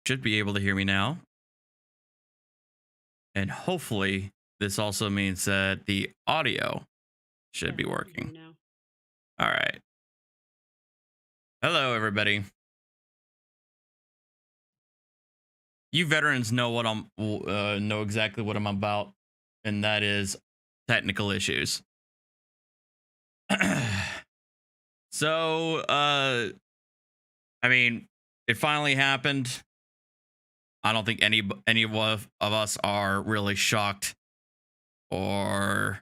should be able to hear me now. And hopefully this also means that the audio should be working. All right. Hello, everybody. You veterans know what know exactly what I'm about, and that is technical issues. So, I mean, it finally happened. I don't think any of us are really shocked or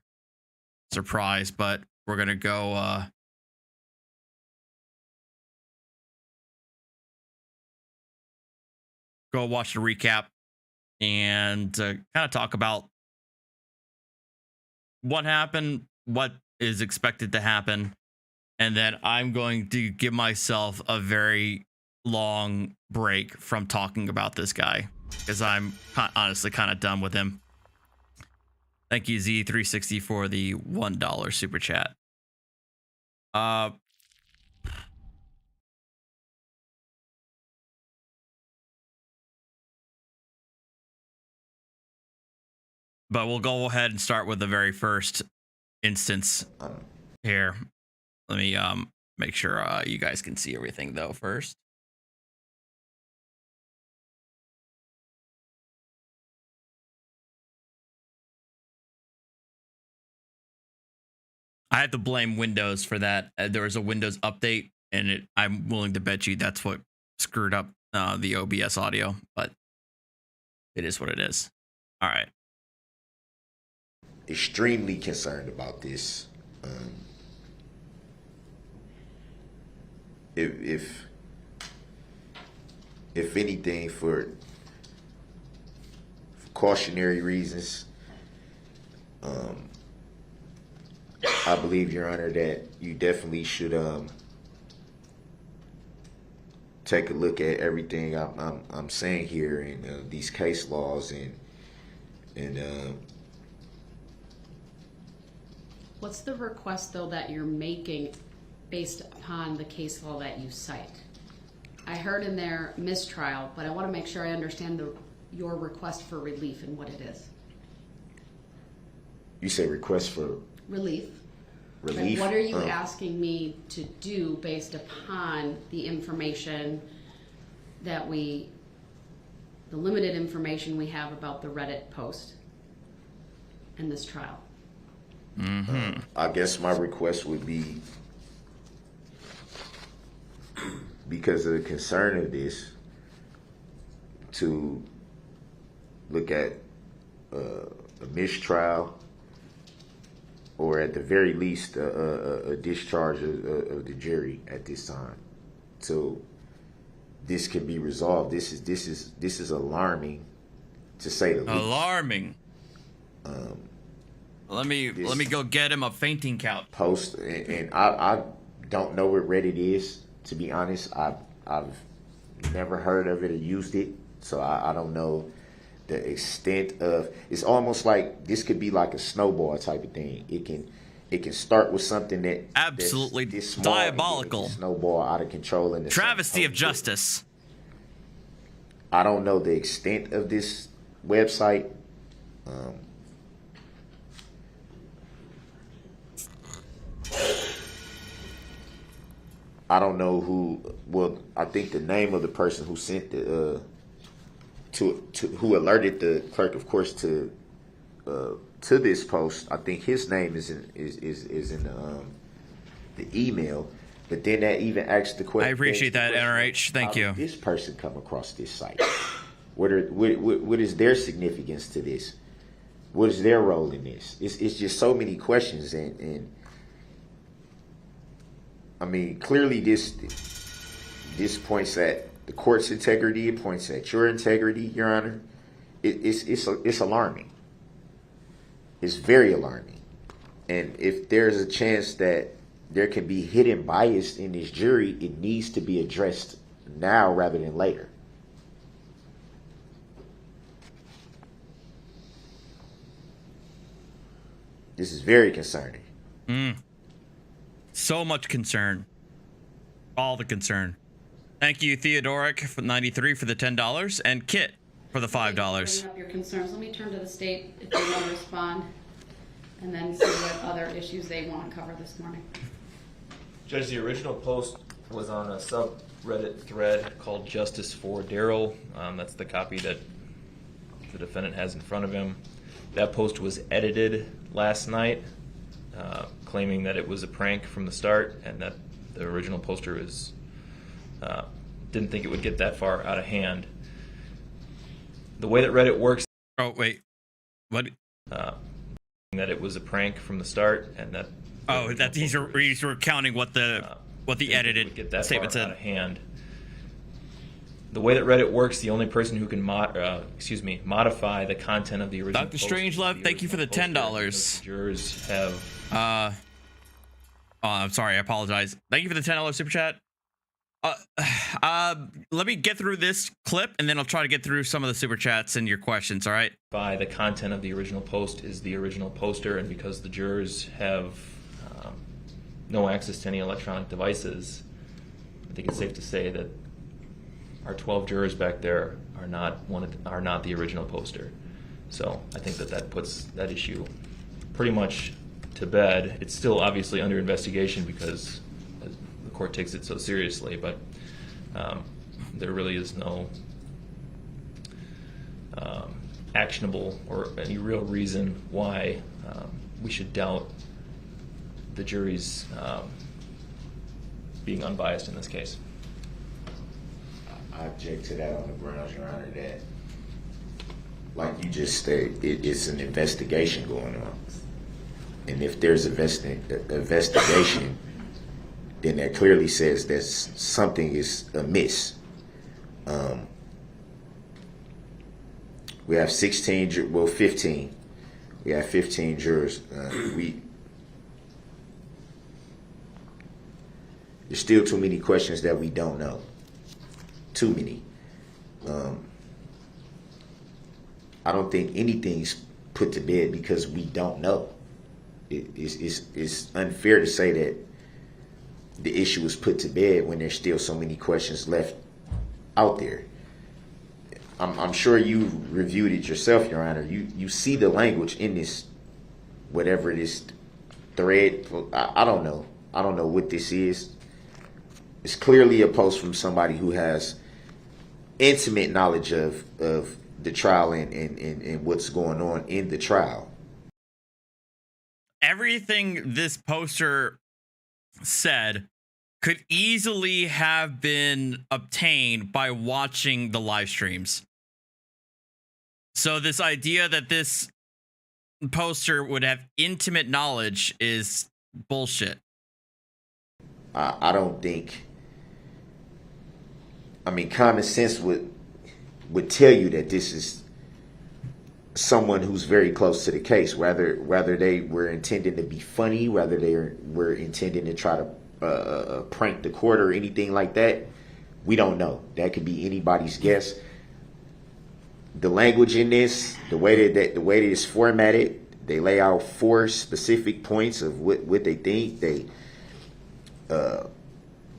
surprised, but we're gonna go watch the recap and kind of talk about what happened, what is expected to happen, and then I'm going to give myself a very long break from talking about this guy because I'm honestly kind of done with him. Thank you, Z360, for the $1 super chat. But we'll go ahead and start with the very first instance here. Let me make sure you guys can see everything though first. I have to blame Windows for that. There was a Windows update, and I'm willing to bet you that's what screwed up the OBS audio, but it is what it is. All right. Extremely concerned about this. If anything, for cautionary reasons, I believe, Your Honor, that you definitely should take a look at everything I'm saying here in these case laws and what's the request though that you're making based upon the case law that you cite? I heard in there mistrial, but I want to make sure I understand your request for relief and what it is. You say request for relief. Relief. What are you asking me to do based upon the information that the limited information we have about the Reddit post and this trial? I guess my request would be, because of the concern of this, to look at a mistrial, or at the very least a discharge of the jury at this time, so this can be resolved. This is alarming, to say the least. Alarming. Let me go get him a fainting couch. Post, and I don't know what Reddit is, to be honest. I've never heard of it or used it, so I don't know the extent of. It's almost like this could be like a snowball type of thing. It can start with something that absolutely this small, diabolical, snowball out of control, and travesty of justice. I don't know the extent of this website. I don't know who. Well, I think the name of the person who sent the who alerted the clerk, of course, to this post. I think his name is in the email. But then that even asked the question. I appreciate that, NRH. Thank you. How did this person come across this site? What is their significance to this? What is their role in this? It's just so many questions, and I mean, clearly this points at the court's integrity. It points at your integrity, Your Honor. It's alarming. It's very alarming. And if there's a chance that there can be hidden bias in this jury, it needs to be addressed now rather than later. This is very concerning. So much concern. All the concern. Thank you, Theodoric for 93 for the $10 and Kit for the $5. Bringing up your concerns. Let me turn to the state if they want to respond, and then see what other issues they want to cover this morning. Judge, the original post was on a subreddit thread called Justice for Daryl. That's the copy that the defendant has in front of him. That post was edited last night, claiming that it was a prank from the start and that the original poster is didn't think it would get that far out of hand. The way that Reddit works. Oh, wait. What? That it was a prank from the start and that. Oh, that he's recounting what the edited get that statement far said. Out of hand. The way that Reddit works, the only person who can modify the content of the original. Dr. Strangelove, thank you for the $10. Jurors have. Oh, I'm sorry. I apologize. Thank you for the $10 super chat. Let me get through this clip, and then I'll try to get through some of the super chats and your questions. All right. By the content of the original post is the original poster, and because the jurors have no access to any electronic devices, I think it's safe to say that our 12 jurors back there are not the original poster. So I think that puts that issue pretty much to bed. It's still obviously under investigation because the court takes it so seriously, but there really is no actionable or any real reason why we should doubt the jury's being unbiased in this case. I object to that on the grounds, Your Honor, that, like you just said, it's an investigation going on. And if there's an investigation, then that clearly says that something is amiss. We have 15. We have 15 jurors. There's still too many questions that we don't know. Too many. I don't think anything's put to bed because we don't know. It's unfair to say that the issue is put to bed when there's still so many questions left out there. I'm sure you reviewed it yourself, Your Honor. You see the language in this, whatever it is, thread. I don't know. I don't know what this is. It's clearly a post from somebody who has intimate knowledge of the trial and what's going on in the trial. Everything this poster said could easily have been obtained by watching the live streams. So this idea that this poster would have intimate knowledge is bullshit. I don't think. I mean, common sense would tell you that this is someone who's very close to the case. Whether they were intending to be funny, whether they were intending to try to prank the court or anything like that, we don't know. That could be anybody's guess. The language in this, the way that it's formatted, they lay out 4 specific points of what they think.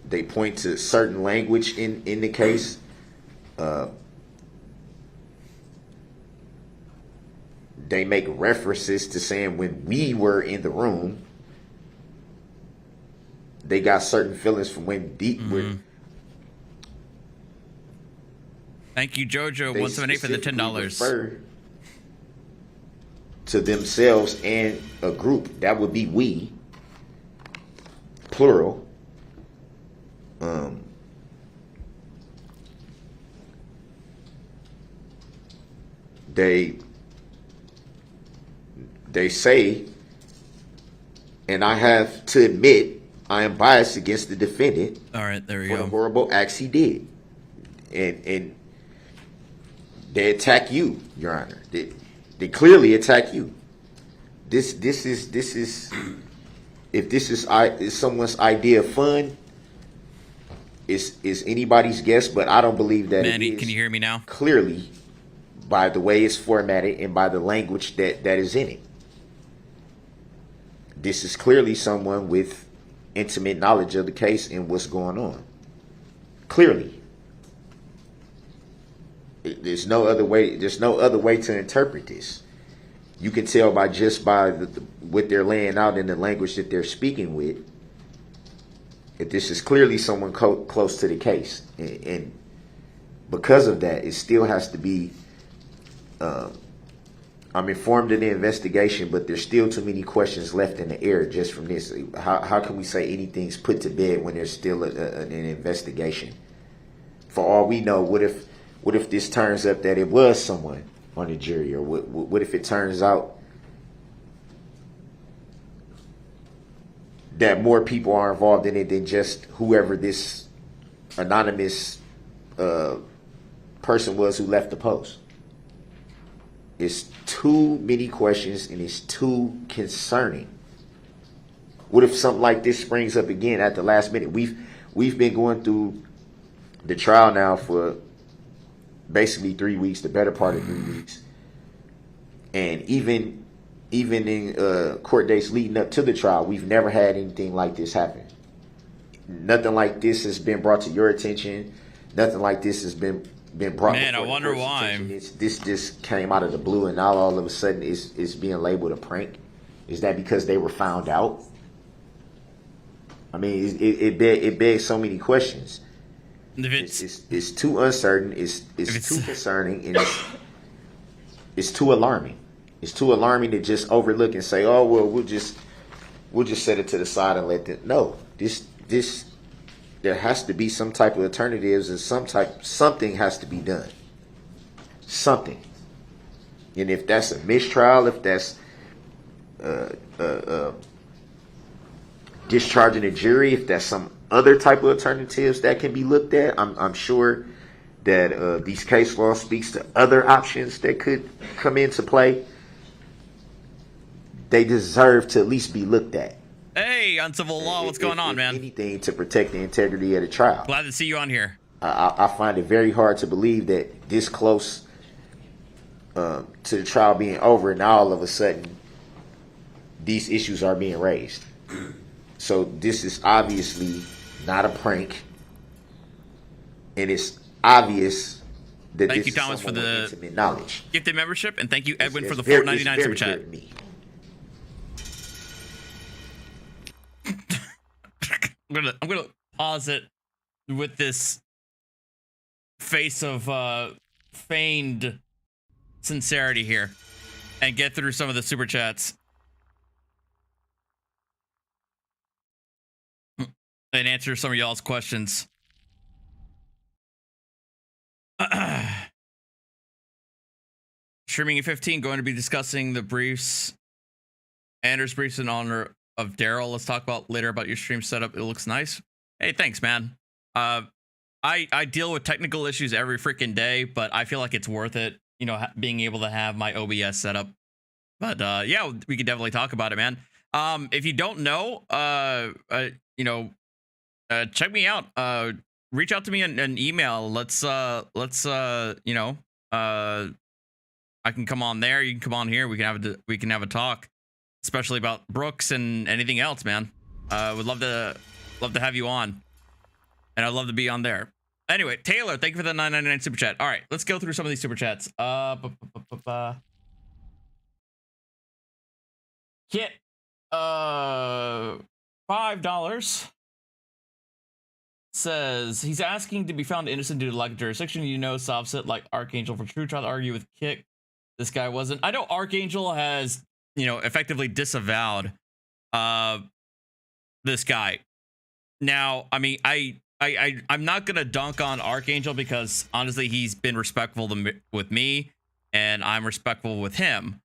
They point to certain language in the case. They make references to saying when we were in the room. They got certain feelings from when deep were. Thank you, Jojo178 for the $10. To themselves and a group, that would be we, plural. They say, and I have to admit, I am biased against the defendant. All right, there we for go. the horrible acts he did, and they attack you, Your Honor. They clearly attack you. This is if this is someone's idea of fun, is anybody's guess, but I don't believe that. Manny, it is can you hear me now? Clearly, by the way it's formatted and by the language that is in it. This is clearly someone with intimate knowledge of the case and what's going on. Clearly. There's no other way. There's no other way to interpret this. You can tell by what they're laying out in the language that they're speaking with, that this is clearly someone close to the case, and because of that, it still has to be. I'm informed of the investigation, but there's still too many questions left in the air just from this. How can we say anything's put to bed when there's still an investigation? For all we know, what if this turns up that it was someone on the jury, or what if it turns out that more people are involved in it than just whoever this anonymous person was who left the post? It's too many questions, and it's too concerning. What if something like this springs up again at the last minute? We've been going through the trial now for basically 3 weeks, the better part of 3 weeks, and even in court days leading up to the trial, we've never had anything like this happen. Nothing like this has been brought to your attention. Nothing like this has been brought. Man, I wonder why. This just came out of the blue, and now all of a sudden it's being labeled a prank. Is that because they were found out? I mean, it begs so many questions. It's too uncertain. It's too concerning, and it's too alarming. It's too alarming to just overlook and say, "Oh well, we'll just set it to the side and let them." No, this there has to be some type of alternatives, and something has to be done. Something, and if that's a mistrial, if that's discharging a jury, if that's some other type of alternatives that can be looked at, I'm sure that these case law speaks to other options that could come into play. They deserve to at least be looked at. Hey, Uncivil Law, what's going on, man? Anything to protect the integrity of the trial. Glad to see you on here. I find it very hard to believe that this close to the trial being over, now all of a sudden these issues are being raised. So this is obviously not a prank, and it's obvious that thank this you, Thomas, is for the intimate knowledge. Gifted membership, and thank you, Edwin, for the $4.99 super chat. I'm gonna pause it with this face of feigned sincerity here and get through some of the super chats and answer some of y'all's questions. Streaming at 15, going to be discussing the briefs, Anders briefs in honor of Daryl. Let's talk about later about your stream setup. It looks nice. Hey, thanks, man. I deal with technical issues every freaking day, but I feel like it's worth it, you know, being able to have my OBS set up. But yeah, we could definitely talk about it, man. If you don't know, you know, check me out. Reach out to me an email. Let's you know, I can come on there. You can come on here. We can have a talk, especially about Brooks and anything else, man. Would love to have you on, and I'd love to be on there. Anyway, Taylor, thank you for the $9.99 super chat. All right, let's go through some of these super chats. Kit, $5 says he's asking to be found innocent due to lack of jurisdiction. You know, soft it like Archangel for True. Try to argue with Kick. This guy wasn't. I know Archangel has, you know, effectively disavowed this guy. Now, I mean, I'm not gonna dunk on Archangel because honestly, he's been respectful with me, and I'm respectful with him.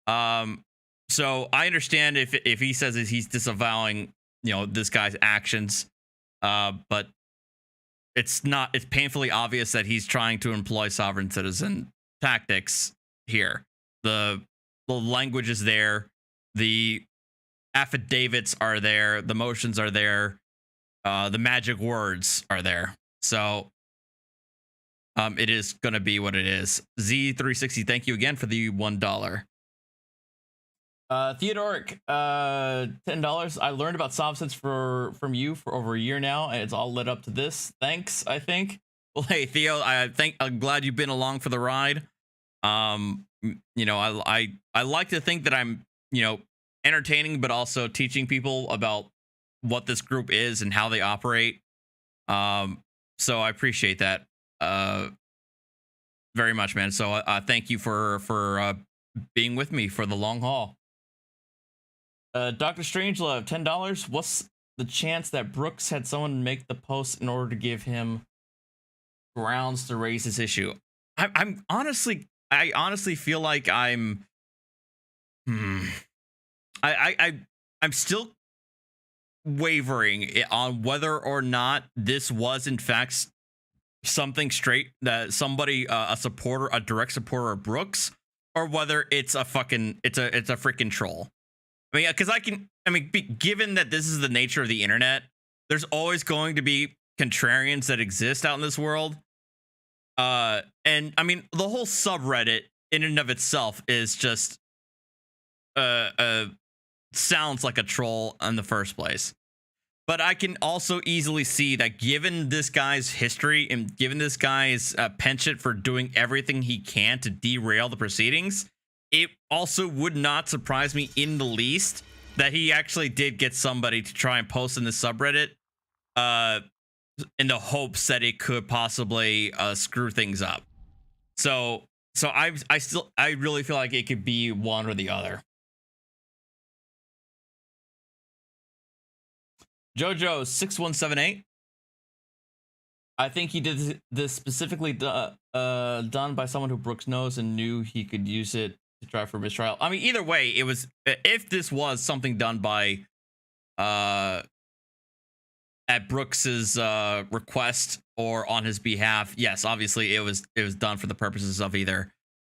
So I understand if he says that he's disavowing, you know, this guy's actions, but it's painfully obvious that he's trying to employ sovereign citizen tactics here. The language is there, the affidavits are there, the motions are there, the magic words are there. So it is going to be what it is. Z360, thank you again for the $1. Theodoric, $10. I learned about substance from you for over a year now, and it's all led up to this. Thanks, I think. Well, hey Theo, I'm glad you've been along for the ride. You know, I like to think that I'm, you know, entertaining, but also teaching people about what this group is and how they operate. So I appreciate that very much, man. So thank you for being with me for the long haul. Dr. Strangelove, $10. What's the chance that Brooks had someone make the post in order to give him grounds to raise this issue? I honestly feel like I'm still wavering on whether or not this was in fact something straight that somebody a direct supporter of Brooks, or whether it's a freaking troll. I mean, because given that this is the nature of the internet, there's always going to be contrarians that exist out in this world. And I mean, the whole subreddit in and of itself is just sounds like a troll in the first place. But I can also easily see that given this guy's history and given this guy's penchant for doing everything he can to derail the proceedings, it also would not surprise me in the least that he actually did get somebody to try and post in the subreddit in the hopes that it could possibly screw things up. So I really feel like it could be one or the other. Jojo 6178. I think he did this specifically done by someone who Brooks knows and knew he could use it to try for mistrial. I mean, either way, it was, if this was something done by at Brooks's request or on his behalf, yes, obviously it was done for the purposes of either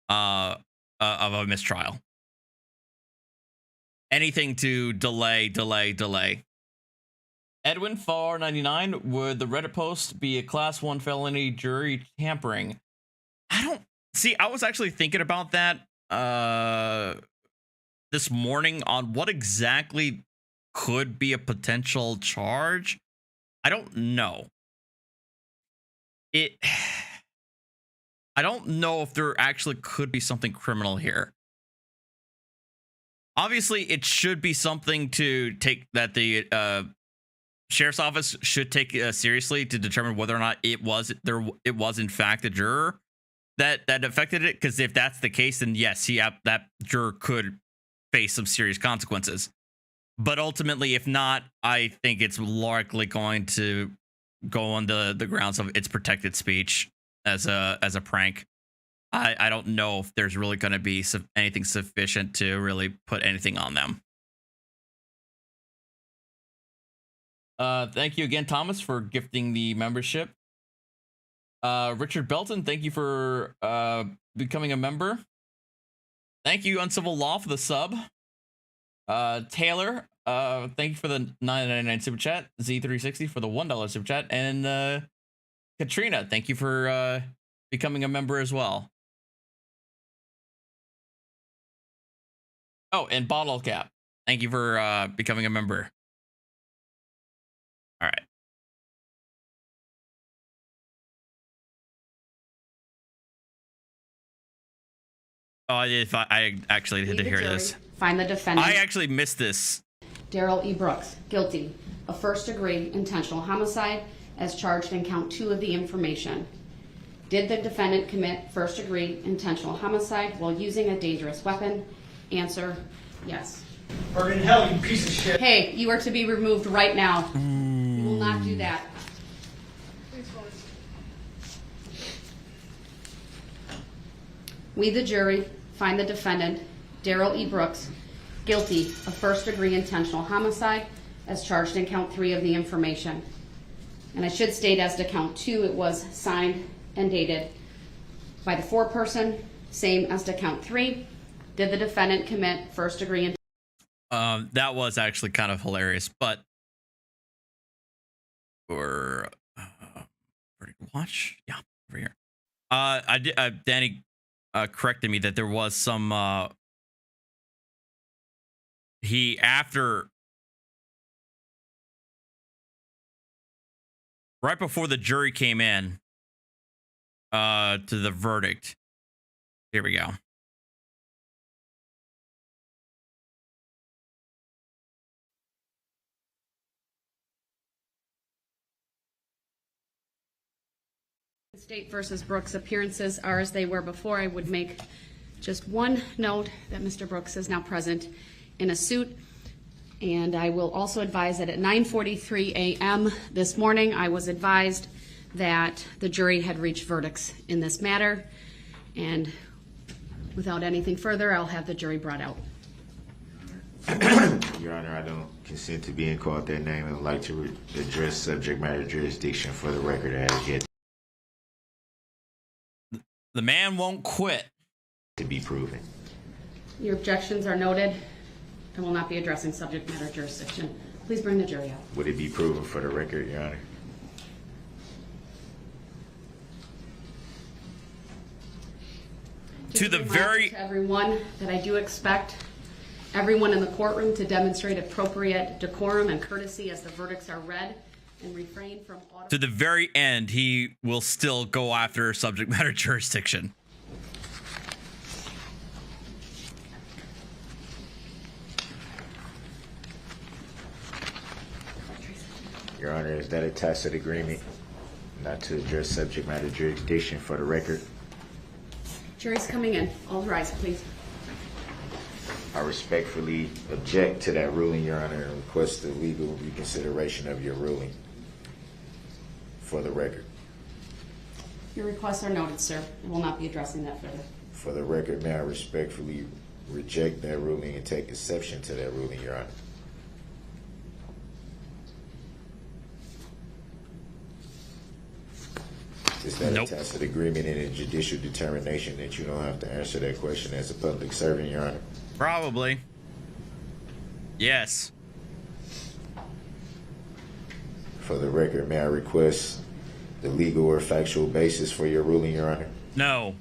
of a mistrial. Anything to delay. Edwin 499, would the Reddit post be a class 1 felony jury tampering? I was actually thinking about that this morning on what exactly could be a potential charge. I don't know. I don't know if there actually could be something criminal here. Obviously, it should be something to take that the Sheriff's Office should take seriously to determine whether or not it was in fact a juror that affected it. Because if that's the case, then yes, that juror could face some serious consequences. But ultimately, if not, I think it's likely going to go on the grounds of it's protected speech as a prank. I don't know if there's really going to be anything sufficient to really put anything on them. Thank you again, Thomas, for gifting the membership. Richard Belton, thank you for becoming a member. Thank you, Uncivil Law, for the sub. Taylor, thank you for the $9.99 super chat. Z360 for the $1 super chat. And Katrina, thank you for becoming a member as well. Oh, and Bottle Cap, thank you for becoming a member. All right. Oh, I actually had to hear this. Find the defendant. I actually missed this. Daryl E. Brooks, guilty of first-degree intentional homicide as charged in count 2 of the information. Did the defendant commit first-degree intentional homicide while using a dangerous weapon? Answer, yes. Burn in hell, you piece of shit. Hey, you are to be removed right now. You will not do that. We, the jury, find the defendant, Daryl E. Brooks, guilty of first-degree intentional homicide as charged in count 3 of the information. And I should state as to count 2, it was signed and dated by the foreperson, same as to count 3. Did the defendant commit first-degree? That was actually kind of hilarious, but or watch, yeah, over here. I did. Danny corrected me that there was some he after right before the jury came in to the verdict. Here we go. State versus Brooks appearances are as they were before. I would make just one note that Mr. Brooks is now present in a suit. And I will also advise that at 9:43 a.m. this morning, I was advised that the jury had reached verdicts in this matter. And without anything further, I'll have the jury brought out. Your Honor, I don't consent to being called that name and would like to address subject matter jurisdiction for the record as yet The man won't quit. to be proven. Your objections are noted. I will not be addressing subject matter jurisdiction. Please bring the jury out. Would it be proven for the record, Your Honor? Just To a the reminder very- to everyone that I do expect everyone in the courtroom to demonstrate appropriate decorum and courtesy as the verdicts are read and refrain from auto. To the very end, he will still go after subject matter jurisdiction. Your Honor, is that a tacit agreement not to address subject matter jurisdiction for the record? Jury's coming in. All rise, please. I respectfully object to that ruling, Your Honor, and request the legal reconsideration of your ruling for the record. Your requests are noted, sir. I will not be addressing that further. For the record, may I respectfully reject that ruling and take exception to that ruling, Your Honor? Is that Nope. a tacit agreement and a judicial determination that you don't have to answer that question as a public servant, Your Honor? Probably. Yes. For the record, may I request the legal or factual basis for your ruling, Your Honor? No.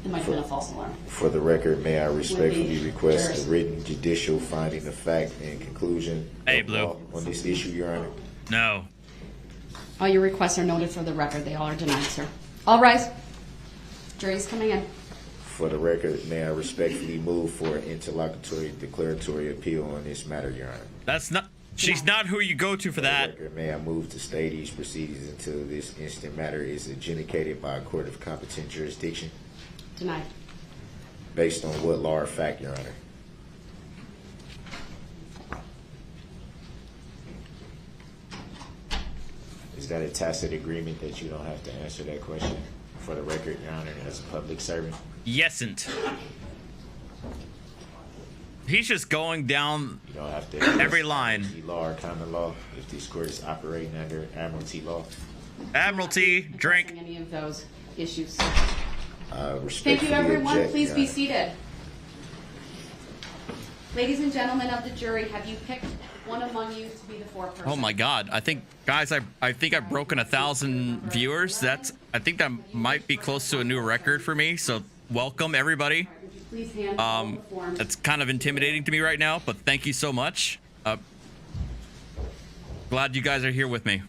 It might have been a false alarm. For the record, may I respectfully Would be request jurist. a written judicial finding of fact and conclusion Hey, of Blue. law on this issue, Your Honor? No. All your requests are noted for the record. They all are denied, sir. All rise. Jury's coming in. For the record, may I respectfully move for an interlocutory declaratory appeal on this matter, Your Honor? That's not. She's not who you go to for For the that. record, may I move to stay these proceedings until this instant matter is adjudicated by a court of competent jurisdiction? Denied. Based on what law or fact, Your Honor? Is that a tacit agreement that you don't have to answer that question? For the record, Your Honor, as a public servant? Yesn't. He's just going down You don't have to every line. Admiralty law or common law if this court is operating under Admiralty law. Admiralty, drink. Any of those issues. Respectfully Thank you, everyone. object, Please Your be Honor. seated. Ladies and gentlemen of the jury, have you picked one among you to be the foreperson? Oh my God! I think, guys, I think I've broken 1,000 viewers. I think that might be close to a new record for me. So welcome everybody. Would you please hand all the forms? It's kind of intimidating to me right now, but thank you so much. Glad you guys are here with me.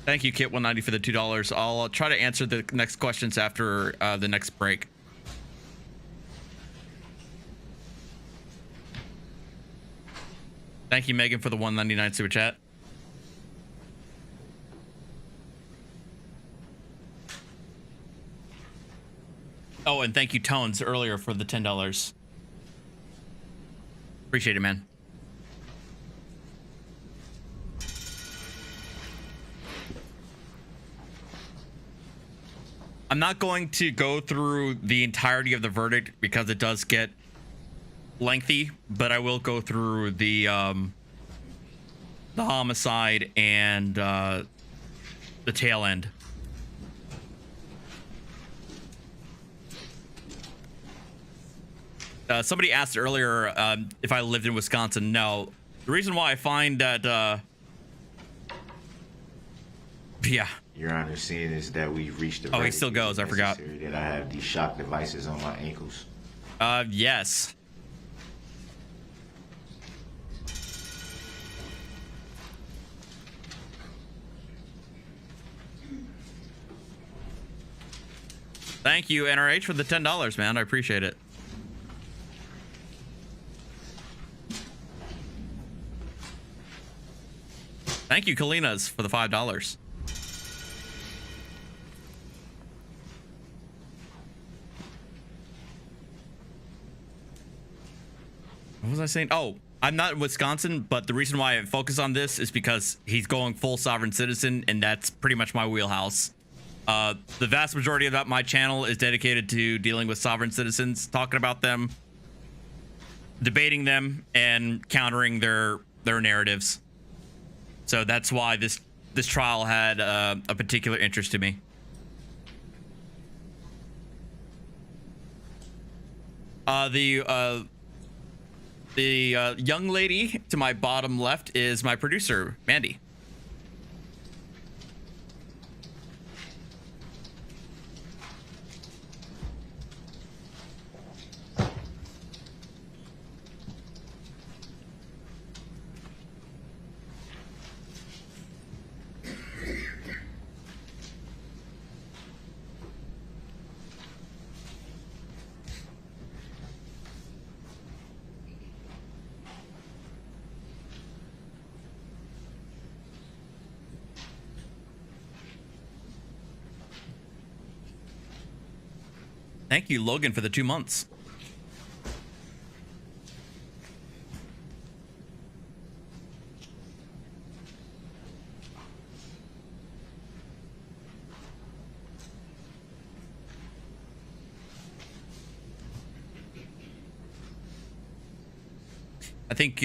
Thank you, Kit190, for the $2. I'll try to answer the next questions after the next break. Thank you, Megan, for the $1.99 super chat. Oh, and thank you, Tones, earlier for the $10. Appreciate it, man. I'm not going to go through the entirety of the verdict because it does get lengthy, but I will go through the homicide and the tail end. Somebody asked earlier if I lived in Wisconsin. No. The reason why I find that, yeah. Your Honor, seeing is that we've reached the Oh, he verdict, still is goes. it I forgot. necessary that I have these shock devices on my ankles? Yes. Thank you, NRH, for the $10, man. I appreciate it. Thank you, Kalinas, for the $5. What was I saying? Oh, I'm not in Wisconsin, but the reason why I focus on this is because he's going full sovereign citizen, and that's pretty much my wheelhouse. The vast majority of my channel is dedicated to dealing with sovereign citizens, talking about them, debating them, and countering their narratives. So that's why this trial had a particular interest to me. The young lady to my bottom left is my producer, Mandy. Thank you, Logan, for the 2 months. I think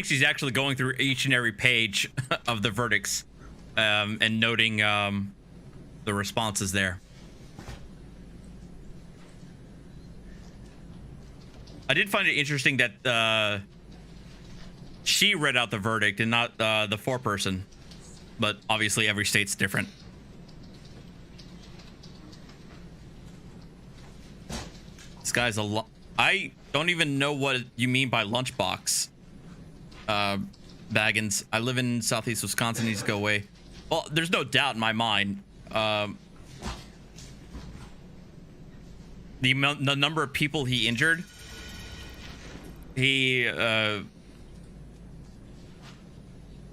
she's actually going through each and every page of the verdicts and noting the responses there. I did find it interesting that she read out the verdict and not the foreperson, but obviously every state's different. This guy's I don't even know what you mean by lunchbox. Baggins. I live in Southeast Wisconsin. Needs to go away. Well, there's no doubt in my mind. The number of people he injured. He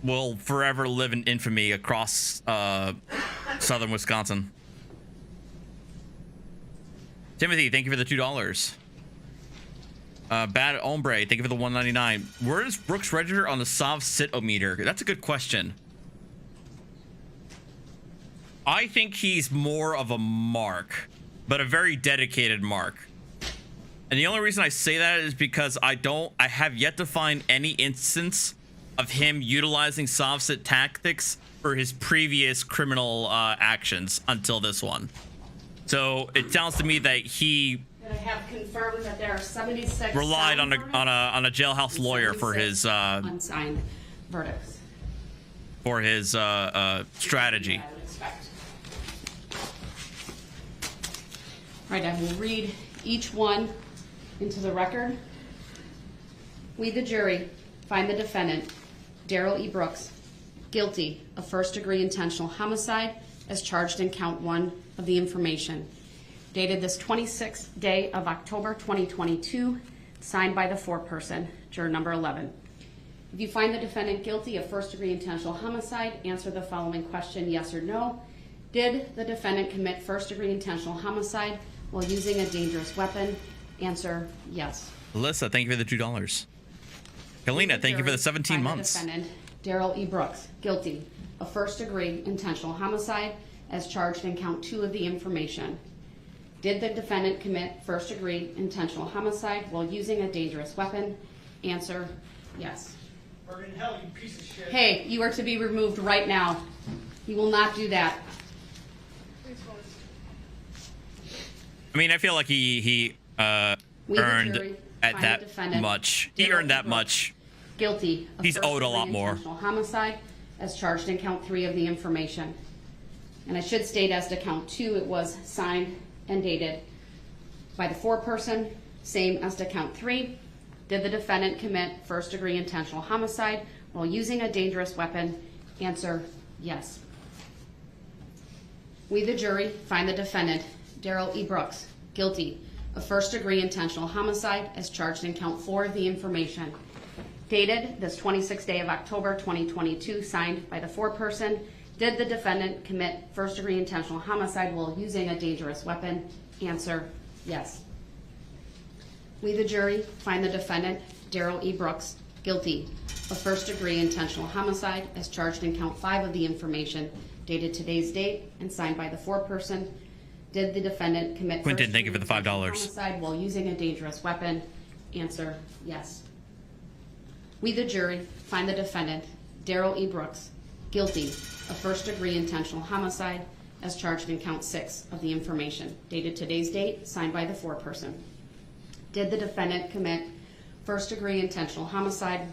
will forever live in infamy across southern Wisconsin. Timothy, thank you for the $2. Bad Ombre, thank you for the $1.99. Where is Brooks register on the Sov sit-o-meter? That's a good question. I think he's more of a mark, but a very dedicated mark. And the only reason I say that is because I have yet to find any instance of him utilizing Sovsit tactics for his previous criminal actions until this one. So it sounds to me that he I have confirmed that there are 76 relied on a jailhouse lawyer for his unsigned verdicts. For his strategy. I would expect. All right, I will read each one into the record. We, the jury, find the defendant, Daryl E. Brooks, guilty of first-degree intentional homicide as charged in count 1 of the information, dated this 26th day of October 2022, signed by the foreperson, juror number 11. If you find the defendant guilty of first-degree intentional homicide, answer the following question, yes or no. Did the defendant commit first-degree intentional homicide while using a dangerous weapon? Answer, yes. Alyssa, thank you for the $2. Kalina, thank you for the 17 months. The defendant, Daryl E. Brooks, guilty of first-degree intentional homicide as charged in count 2 of the information. Did the defendant commit first-degree intentional homicide while using a dangerous weapon? Answer, yes. Burn in hell, you piece of shit. Hey, you are to be removed right now. You will not do that. I mean, I feel like he We, the earned jury, at find the that defendant, much. He Darrell earned that Brooks, much. guilty of He's owed a first-degree lot more. intentional homicide as charged in count 3 of the information. And I should state as to count 2, it was signed and dated by the foreperson, same as to count 3. Did the defendant commit first-degree intentional homicide while using a dangerous weapon? Answer, yes. We, the jury, find the defendant, Darrell E. Brooks, guilty of first-degree intentional homicide as charged in count 4 of the information. Dated this 26th day of October 2022, signed by the foreperson. Did the defendant commit first-degree intentional homicide while using a dangerous weapon? Answer, yes. We, the jury, find the defendant, Darrell E. Brooks, guilty of first-degree intentional homicide as charged in count 5 of the information, dated today's date and signed by the foreperson. Did the defendant commit Quentin, thank you for the $5. homicide while using a dangerous weapon? Answer, yes. We, the jury, find the defendant, Darrell E. Brooks, guilty of first-degree intentional homicide as charged in count 6 of the information, dated today's date, signed by the foreperson. Did the defendant commit first-degree intentional homicide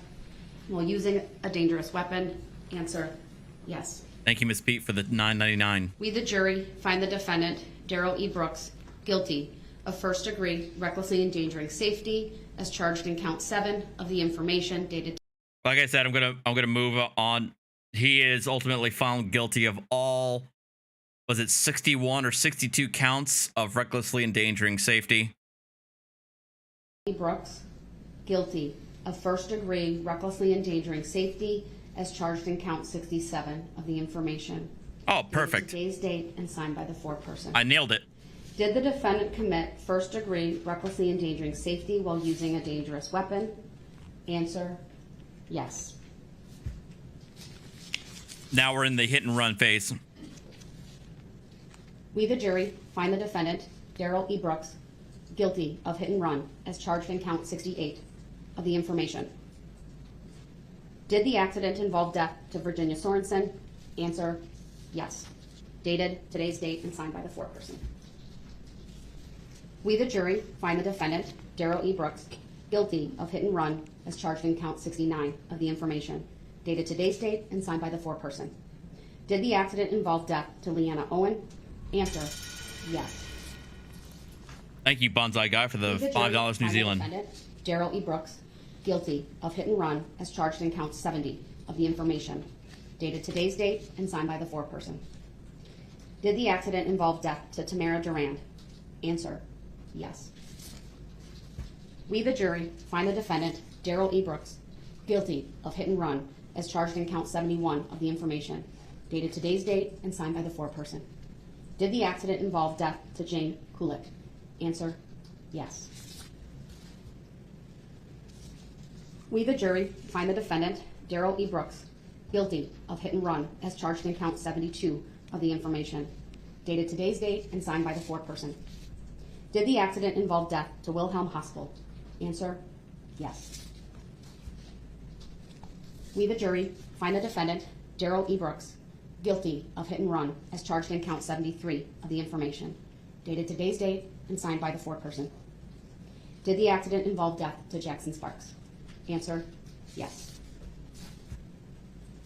while using a dangerous weapon? Answer, yes. Thank you, Miss Pete, for the $9.99. We, the jury, find the defendant, Darrell E. Brooks, guilty of first-degree recklessly endangering safety as charged in count 7 of the information, dated. Like I said, I'm gonna move on. He is ultimately found guilty of all, was it 61 or 62 counts of recklessly endangering safety? Brooks, guilty of first-degree recklessly endangering safety as charged in count 67 of the information. Oh, perfect. Today's date and signed by the foreperson. I nailed it. Did the defendant commit first-degree recklessly endangering safety while using a dangerous weapon? Answer, yes. Now we're in the hit and run phase. We, the jury, find the defendant, Darrell E. Brooks, guilty of hit and run as charged in count 68 of the information. Did the accident involve death to Virginia Sorensen? Answer, yes. Dated today's date and signed by the foreperson. We, the jury, find the defendant, Darrell E. Brooks, guilty of hit and run as charged in count 69 of the information, dated today's date and signed by the foreperson. Did the accident involve death to Leanna Owen? Answer, yes. Thank you, Bonsai Guy, for the $5 New Zealand. Darrell E. Brooks, guilty of hit and run as charged in count 70 of the information, dated today's date and signed by the foreperson. Did the accident involve death to Tamara Durand? Answer, yes. We, the jury, find the defendant, Darrell E. Brooks, guilty of hit and run as charged in count 71 of the information, dated today's date and signed by the foreperson. Did the accident involve death to Jane Kulik? Answer, yes. We, the jury, find the defendant, Darrell E. Brooks, guilty of hit and run as charged in count 72 of the information, dated today's date and signed by the foreperson. Did the accident involve death to Wilhelm Hospital? Answer, yes. We, the jury, find the defendant, Darrell E. Brooks, guilty of hit and run as charged in count 73 of the information, dated today's date and signed by the foreperson. Did the accident involve death to Jackson Sparks? Answer, yes.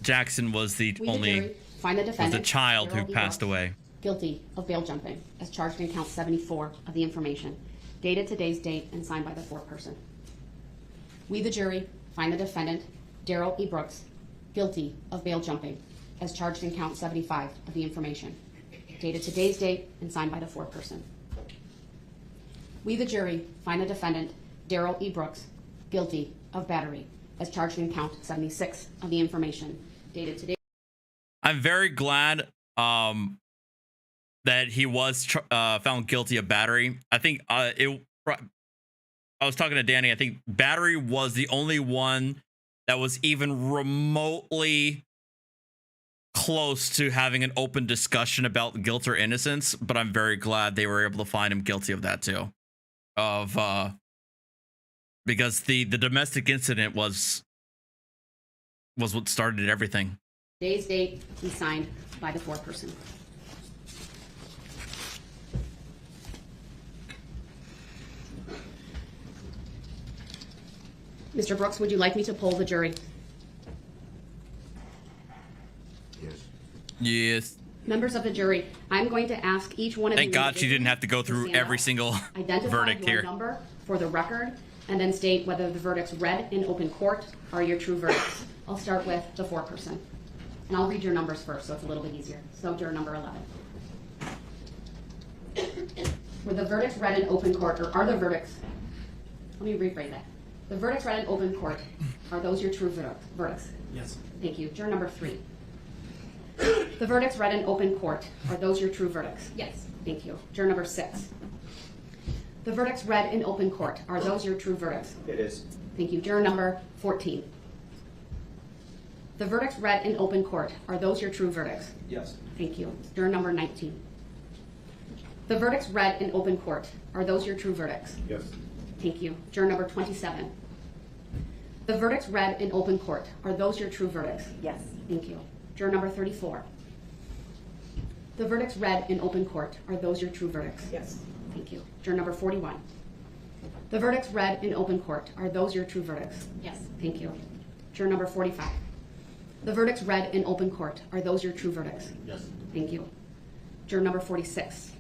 Jackson was the We, the jury, find the defendant, child who Darrell E. passed Brooks, away. guilty of bail jumping as charged in count 74 of the information, dated today's date and signed by the foreperson. We, the jury, find the defendant, Darrell E. Brooks, guilty of bail jumping as charged in count 75 of the information, dated today's date and signed by the foreperson. We, the jury, find the defendant, Darrell E. Brooks, guilty of battery as charged in count 76 of the information, dated today. I'm very glad that he was found guilty of battery. I think I was talking to Danny. I think battery was the only one that was even remotely close to having an open discussion about guilt or innocence, but I'm very glad they were able to find him guilty of that too. Because the domestic incident was what started everything. Today's date and signed by the foreperson. Mr. Brooks, would you like me to poll the jury? Yes. Yes. Members of the jury, I'm going to ask each one of you. Thank God she didn't have to go through stand every up, single identify verdict your here. number for the record, and then state whether the verdicts read in open court are your true verdicts. I'll start with the foreperson. And I'll read your numbers first, so it's a little bit easier. So, juror number 11. Were the verdicts read in open court, or are the verdicts, let me rephrase that. The verdicts read in open court, are those your true verdicts? Yes. Thank you. Juror number 3. The verdicts read in open court, are those your true verdicts? Yes. Thank you. Juror number 6. The verdicts read in open court, are those your true verdicts? It is. Thank you. Juror number 14. The verdicts read in open court, are those your true verdicts? Yes. Thank you. Juror number 19. The verdicts read in open court, are those your true verdicts? Yes. Thank you. Juror number 27. The verdicts read in open court, are those your true verdicts? Yes. Thank you. Juror number 34. The verdicts read in open court, are those your true verdicts? Yes. Thank you. Juror number 41. The verdicts read in open court, are those your true verdicts? Yes. Thank you. Juror number 45. The verdicts read in open court, are those your true verdicts? Yes. Thank you. Juror number 46.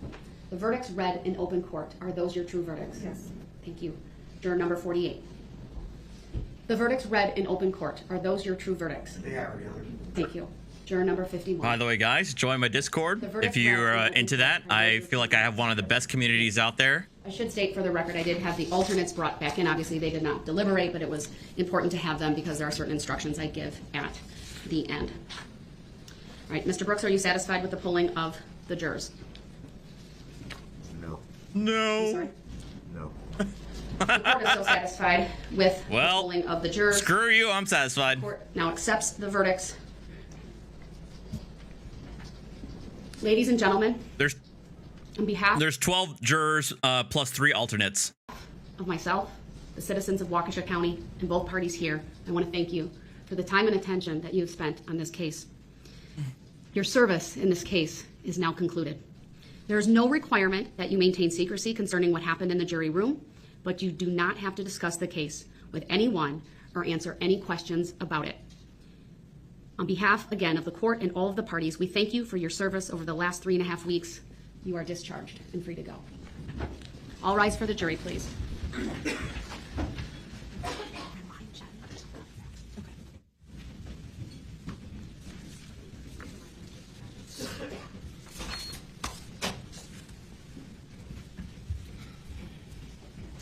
The verdicts read in open court, are those your true verdicts? Yes. Thank you. Juror number 48. The verdicts read in open court, are those your true verdicts? They are, Your Honor. Thank you. Juror number 51. By the way, guys, join my Discord The verdict if you're read in into open that. court, are I those feel like I have one of the best communities out there. I should state for the record, I did have the alternates brought back in. Obviously, they did not deliberate, but it was important to have them because there are certain instructions I give at the end. All right, Mr. Brooks, are you satisfied with the polling of the jurors? No. No. Sorry. No. The court is still satisfied with the Well, polling of the jurors. Screw you, I'm satisfied. The court now accepts the verdicts. Ladies and gentlemen, on behalf There's 12 jurors plus 3 alternates. of myself, the citizens of Waukesha County, and both parties here, I want to thank you for the time and attention that you've spent on this case. Your service in this case is now concluded. There is no requirement that you maintain secrecy concerning what happened in the jury room, but you do not have to discuss the case with anyone or answer any questions about it. On behalf, again, of the court and all of the parties, we thank you for your service over the last 3.5 weeks. You are discharged and free to go. All rise for the jury, please.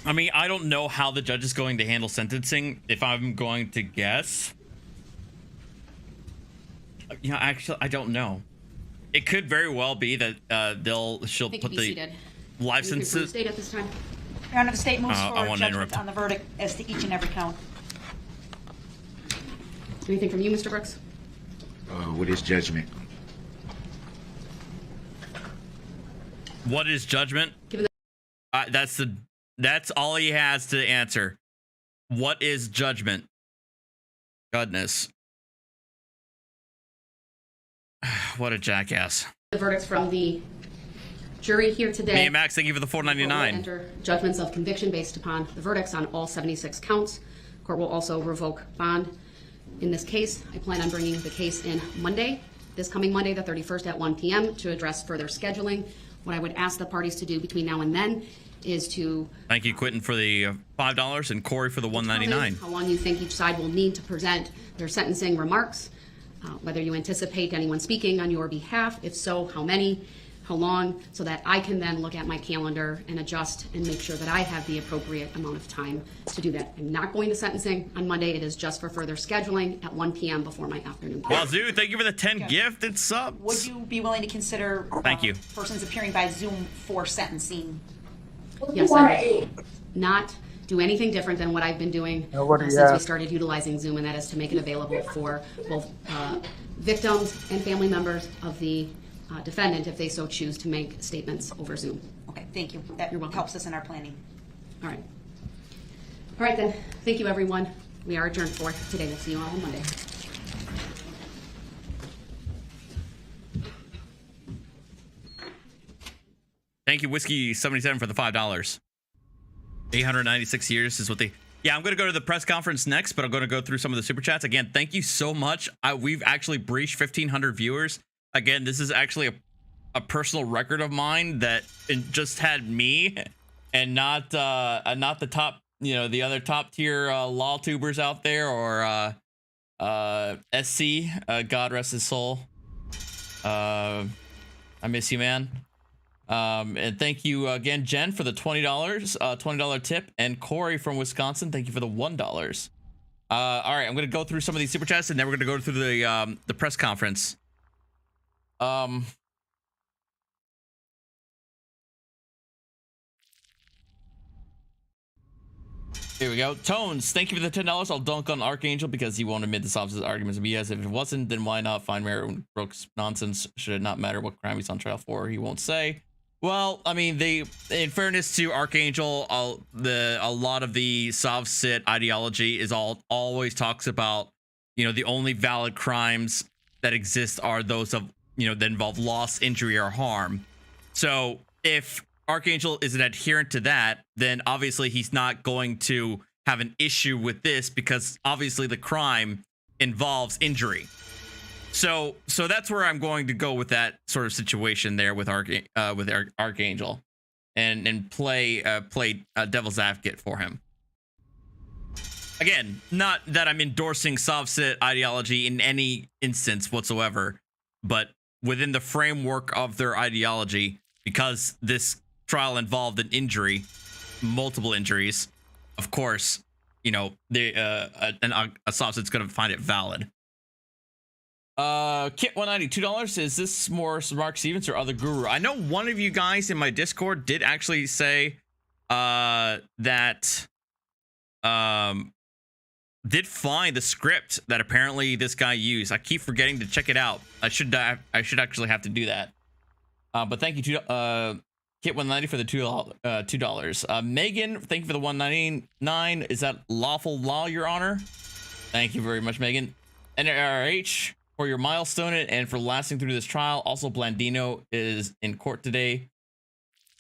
I mean, I don't know how the judge is going to handle sentencing. If I'm going to guess, you know, actually, I don't know. It could very well be that she'll Thank put you. Be the seated. life You can sentences. state at this time. Your Honor, the state moves I for wanna judgment interrupt. on the verdict as to each and every count. Anything from you, Mr. Brooks? What is judgment? What is judgment? Given That's all he has to answer. What is judgment? Goodness. What a jackass. the verdicts from the jury here today. Me and Max, thank you for the Court will $4.99. enter judgments of conviction based upon the verdicts on all 76 counts. Court will also revoke bond. In this case, I plan on bringing the case in Monday, this coming Monday, the 31st at 1 p.m. to address further scheduling. What I would ask the parties to do between now and then is to Thank you, Quentin, for the $5 and Corey for the determine $1.99. how long you think each side will need to present their sentencing remarks, whether you anticipate anyone speaking on your behalf, if so, how many, how long, so that I can then look at my calendar and adjust and make sure that I have the appropriate amount of time to do that. I'm not going to sentencing on Monday. It is just for further scheduling at 1 p.m. before my afternoon class. Wazoo, thank you for the 10 gifted subs. Would you be willing to consider Thank you. persons appearing by Zoom for sentencing? Yes, I would not do anything different than what I've been doing since we started utilizing Zoom, and that is to make it available for both victims and family members of the defendant if they so choose to make statements over Zoom. Okay, thank you. That You're welcome. helps us in our planning. All right. All right, then. Thank you, everyone. We are adjourned for today. We'll see you all on Monday. Thank you, Whiskey77, for the $5. 896 years is what they... Yeah, I'm going to go to the press conference next, but I'm going to go through some of the super chats. Again, thank you so much. We've actually breached 1,500 viewers. Again, this is actually a personal record of mine that it just had me and not the top, the other top tier law tubers out there, or SC, God rest his soul. I miss you, man. And thank you again, Jen, for the $20 tip, and Corey from Wisconsin, thank you for the $1. All right, I'm gonna go through some of these super chats, and then we're gonna go through the press conference. Here we go. Tones, thank you for the $10. I'll dunk on Archangel because he won't admit this officer's arguments of BS. If it wasn't, then why not find merit in Brooks' nonsense? Should it not matter what crime he's on trial for? He won't say. Well, I mean, in fairness to Archangel, a lot of the soft sit ideology is always talks about, the only valid crimes that exist are those of, that involve loss, injury, or harm. So if Archangel is an adherent to that, then obviously he's not going to have an issue with this, because obviously the crime involves injury. So that's where I'm going to go with that sort of situation there with Archangel, and play devil's advocate for him. Again, not that I'm endorsing soft sit ideology in any instance whatsoever, but within the framework of their ideology, because this trial involved an injury, multiple injuries, of course, a soft sit's going to find it valid. Kit 190, $2. Is this more Mark Stevens or other guru? I know one of you guys in my Discord did actually say that did find the script that apparently this guy used. I keep forgetting to check it out. I should actually have to do that. But thank you to Kit 190 for the $2. Megan, thank you for the 199. Is that lawful law, Your Honor? Thank you very much, Megan. NRH for your milestone and for lasting through this trial. Also, Blandino is in court today.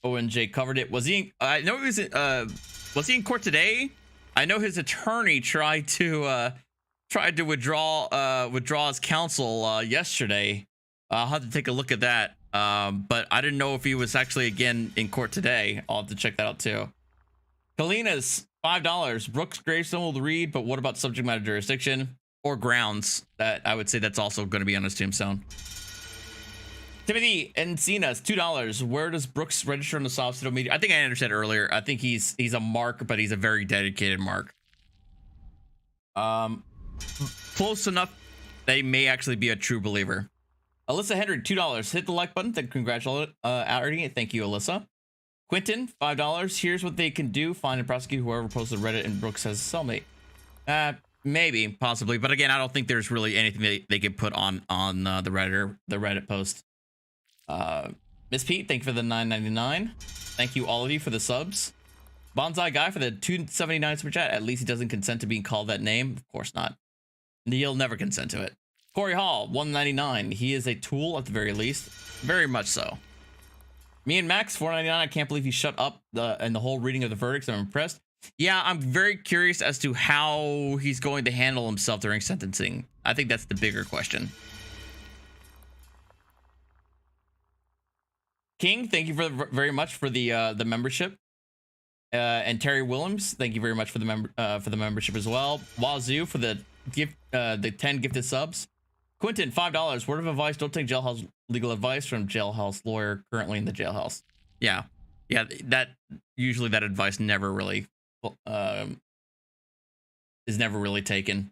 ONJ covered it. Was he? I know he was he in court today? I know his attorney tried to withdraw his counsel yesterday. I'll have to take a look at that. But I didn't know if he was actually again in court today. I'll have to check that out too. Kalina's $5. Brooks Gravestone will read, but what about subject matter jurisdiction or grounds? That I would say that's also going to be on his tombstone. Timothy Encina's $2. Where does Brooks register on the soft sit media? I think I understood earlier. I think he's a mark, but he's a very dedicated mark. Close enough that he may actually be a true believer. Alyssa Henry, $2. Hit the like button. Then congratulate Artie. Thank you, Alyssa. Quentin, $5. Here's what they can do: find and prosecute whoever posted Reddit and Brooks has a cellmate. Maybe, possibly, but again, I don't think there's really anything they could put on the Reddit post. Miss Pete, thank you for the $9.99. Thank you all of you for the subs. Bonsai Guy for the $2.79 super chat. At least he doesn't consent to being called that name. Of course not. He'll never consent to it. Corey Hall, $1.99. He is a tool at the very least. Very much so. Me and Max, $4.99. I can't believe he shut up in the whole reading of the verdicts. I'm impressed. Yeah, I'm very curious as to how he's going to handle himself during sentencing. I think that's the bigger question. King, thank you very much for the membership. And Terry Williams, thank you very much for the membership as well. Wazoo for the gift, the 10 gifted subs. Quentin, $5. Word of advice: don't take jailhouse legal advice from jailhouse lawyer currently in the jailhouse. Yeah, that usually that advice never really is never really taken.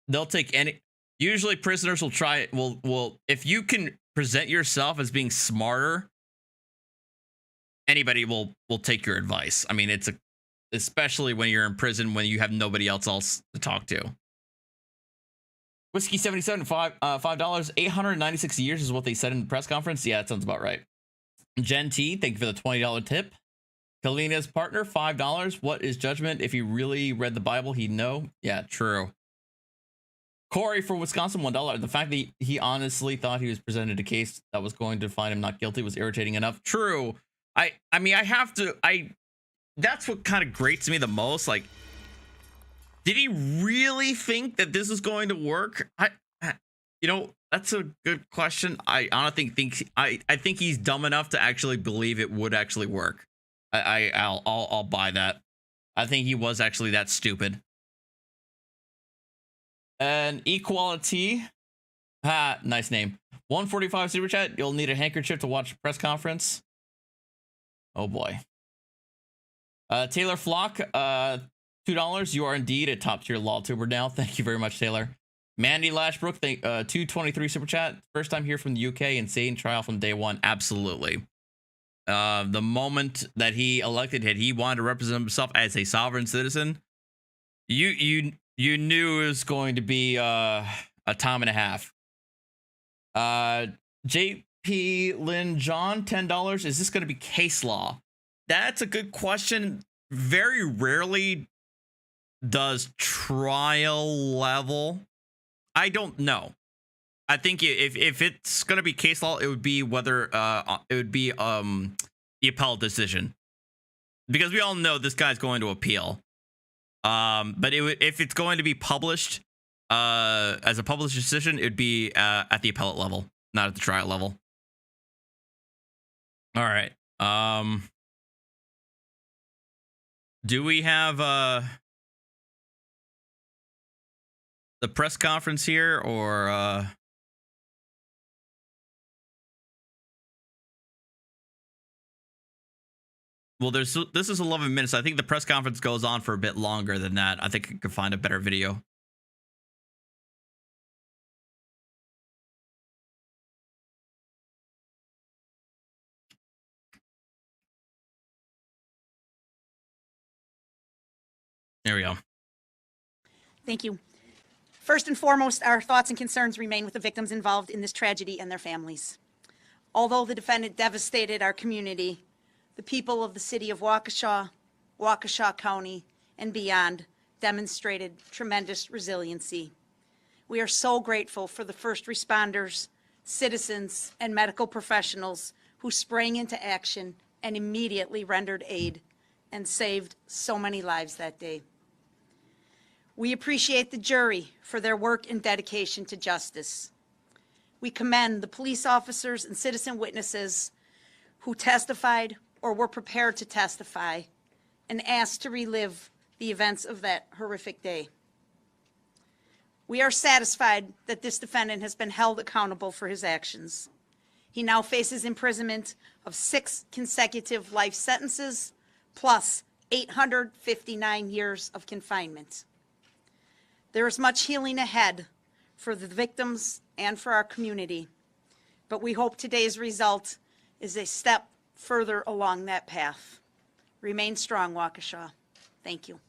They'll take any. Usually prisoners will try it. Will if you can present yourself as being smarter, anybody will take your advice. I mean, especially when you're in prison when you have nobody else to talk to. Whiskey 77, $5. 896 years is what they said in the press conference. Yeah, that sounds about right. Jen T, thank you for the $20 tip. Kalina's partner, $5. What is judgment? If he really read the Bible, he'd know. Yeah, true. Corey from Wisconsin, $1. The fact that he honestly thought he was presented a case that was going to find him not guilty was irritating enough. True. I mean, that's what kind of grates me the most. Like, Did he really think that this is going to work? That's a good question. I honestly think I think he's dumb enough to actually believe it would actually work. I'll buy that. I think he was actually that stupid. And Equality, nice name. 145 super chat. You'll need a handkerchief to watch a press conference. Oh boy. Taylor Flock, $2. You are indeed a top tier law tuber now. Thank you very much, Taylor. Mandy Lashbrook, 223 super chat. First time here from the UK. Insane trial from day one. Absolutely. The moment that he elected, had he wanted to represent himself as a sovereign citizen, you knew it was going to be a time and a half. JP Lynn John, $10. Is this going to be case law? That's a good question. Very rarely does trial level. I don't know. I think if it's going to be case law, it would be whether it would be the appellate decision, because we all know this guy's going to appeal. But if it's going to be published as a published decision, it would be at the appellate level, not at the trial level. All right. Do we have the press conference here, or well, this is 11 minutes. I think the press conference goes on for a bit longer than that. I think I could find a better video. There we go. Thank you. First and foremost, our thoughts and concerns remain with the victims involved in this tragedy and their families. Although the defendant devastated our community, the people of the city of Waukesha, Waukesha County, and beyond demonstrated tremendous resiliency. We are so grateful for the first responders, citizens, and medical professionals who sprang into action and immediately rendered aid and saved so many lives that day. We appreciate the jury for their work and dedication to justice. We commend the police officers and citizen witnesses who testified or were prepared to testify and asked to relive the events of that horrific day. We are satisfied that this defendant has been held accountable for his actions. He now faces imprisonment of 6 consecutive life sentences plus 859 years of confinement. There is much healing ahead for the victims and for our community, but we hope today's result is a step further along that path. Remain strong, Waukesha. Thank you.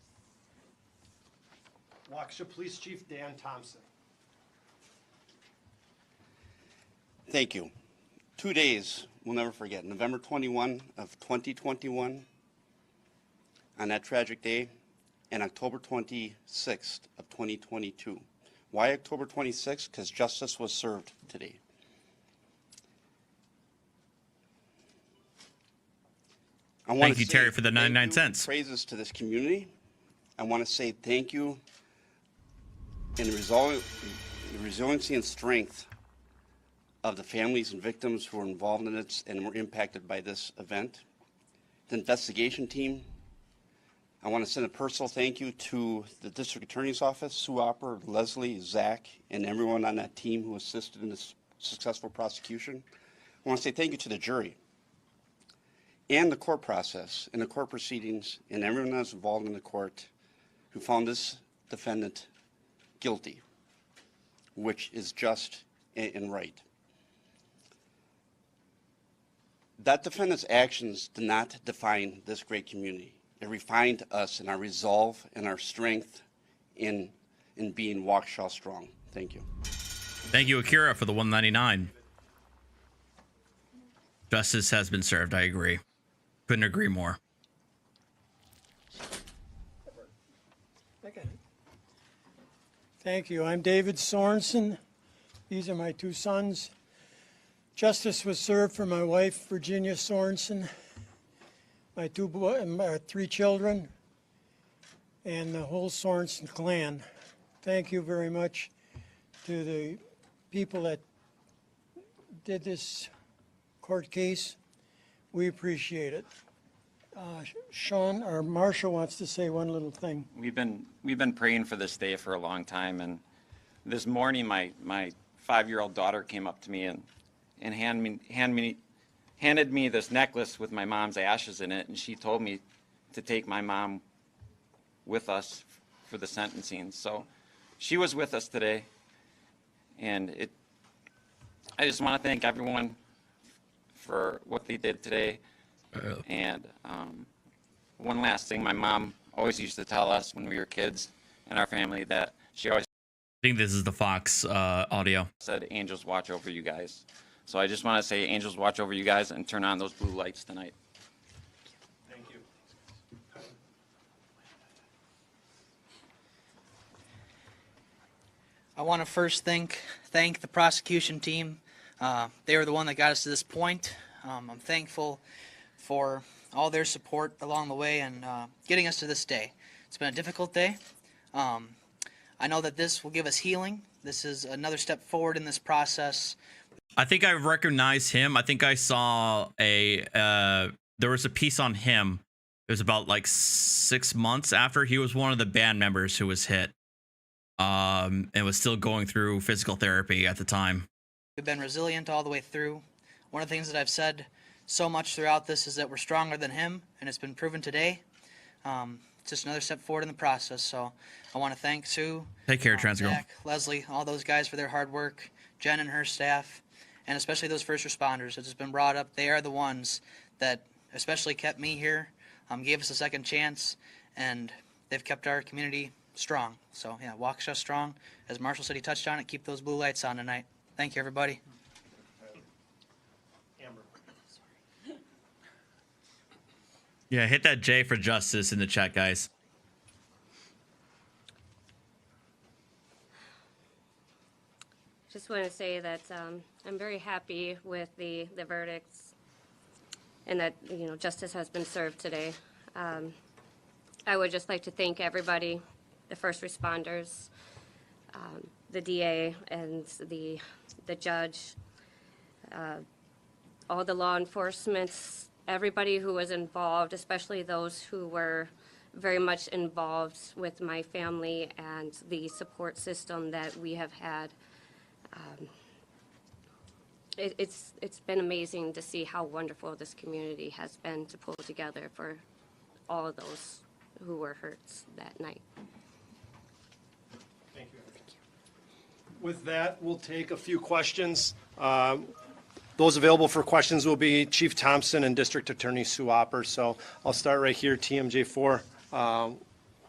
Waukesha Police Chief Dan Thompson. Thank you. 2 days we'll never forget. November 21 of 2021, on that tragic day, and October 26th of 2022. Why October 26th? Because justice was served today. Thank you, Terry, for the 99 cents. Praises to this community. I want to say thank you in the resiliency and strength of the families and victims who were involved in it and were impacted by this event. The investigation team. I want to send a personal thank you to the District Attorney's Office, Sue Opper, Leslie, Zach, and everyone on that team who assisted in this successful prosecution. I want to say thank you to the jury and the court process and the court proceedings and everyone that's involved in the court who found this defendant guilty, which is just and right. That defendant's actions did not define this great community. It refined us in our resolve and our strength in being Waukesha strong. Thank you. Thank you, Akira, for the 199. Justice has been served. I agree. Couldn't agree more. Thank you. I'm David Sorensen. These are my 2 sons. Justice was served for my wife, Virginia Sorensen, my 3 children, and the whole Sorensen clan. Thank you very much to the people that did this court case. We appreciate it. Sean, or Marcia wants to say one little thing. We've been praying for this day for a long time, and this morning my 5-year-old daughter came up to me and handed me this necklace with my mom's ashes in it, and she told me to take my mom with us for the sentencing. So she was with us today, and I just want to thank everyone for what they did today. And one last thing, my mom always used to tell us when we were kids in our family that she always I think this is the Fox audio. said, angels watch over you guys. So I just want to say angels watch over you guys and turn on those blue lights tonight. Thank you. I want to first thank the prosecution team. They were the one that got us to this point. I'm thankful for all their support along the way and getting us to this day. It's been a difficult day. I know that this will give us healing. This is another step forward in this process. I think I recognize him. I think I saw there was a piece on him. It was about like 6 months after he was one of the band members who was hit. And was still going through physical therapy at the time. We've been resilient all the way through. One of the things that I've said so much throughout this is that we're stronger than him, and it's been proven today. It's just another step forward in the process. So I want to thank Sue, Take care, Trans Girl. Zach, Leslie, all those guys for their hard work, Jen and her staff, and especially those first responders. It's been brought up. They are the ones that especially kept me here, gave us a second chance, and they've kept our community strong. So yeah, Waukesha strong. As Marshall said, he touched on it. Keep those blue lights on tonight. Thank you, everybody. Yeah, hit that J for justice in the chat, guys. Just want to say that I'm very happy with the verdicts and that, you know, justice has been served today. I would just like to thank everybody, the first responders, the DA and the judge, all the law enforcement, everybody who was involved, especially those who were very much involved with my family and the support system that we have had. It's been amazing to see how wonderful this community has been to pull together for all of those who were hurt that night. Thank you. With that, we'll take a few questions. Those available for questions will be Chief Thompson and District Attorney Sue Opper. So I'll start right here, TMJ4. Who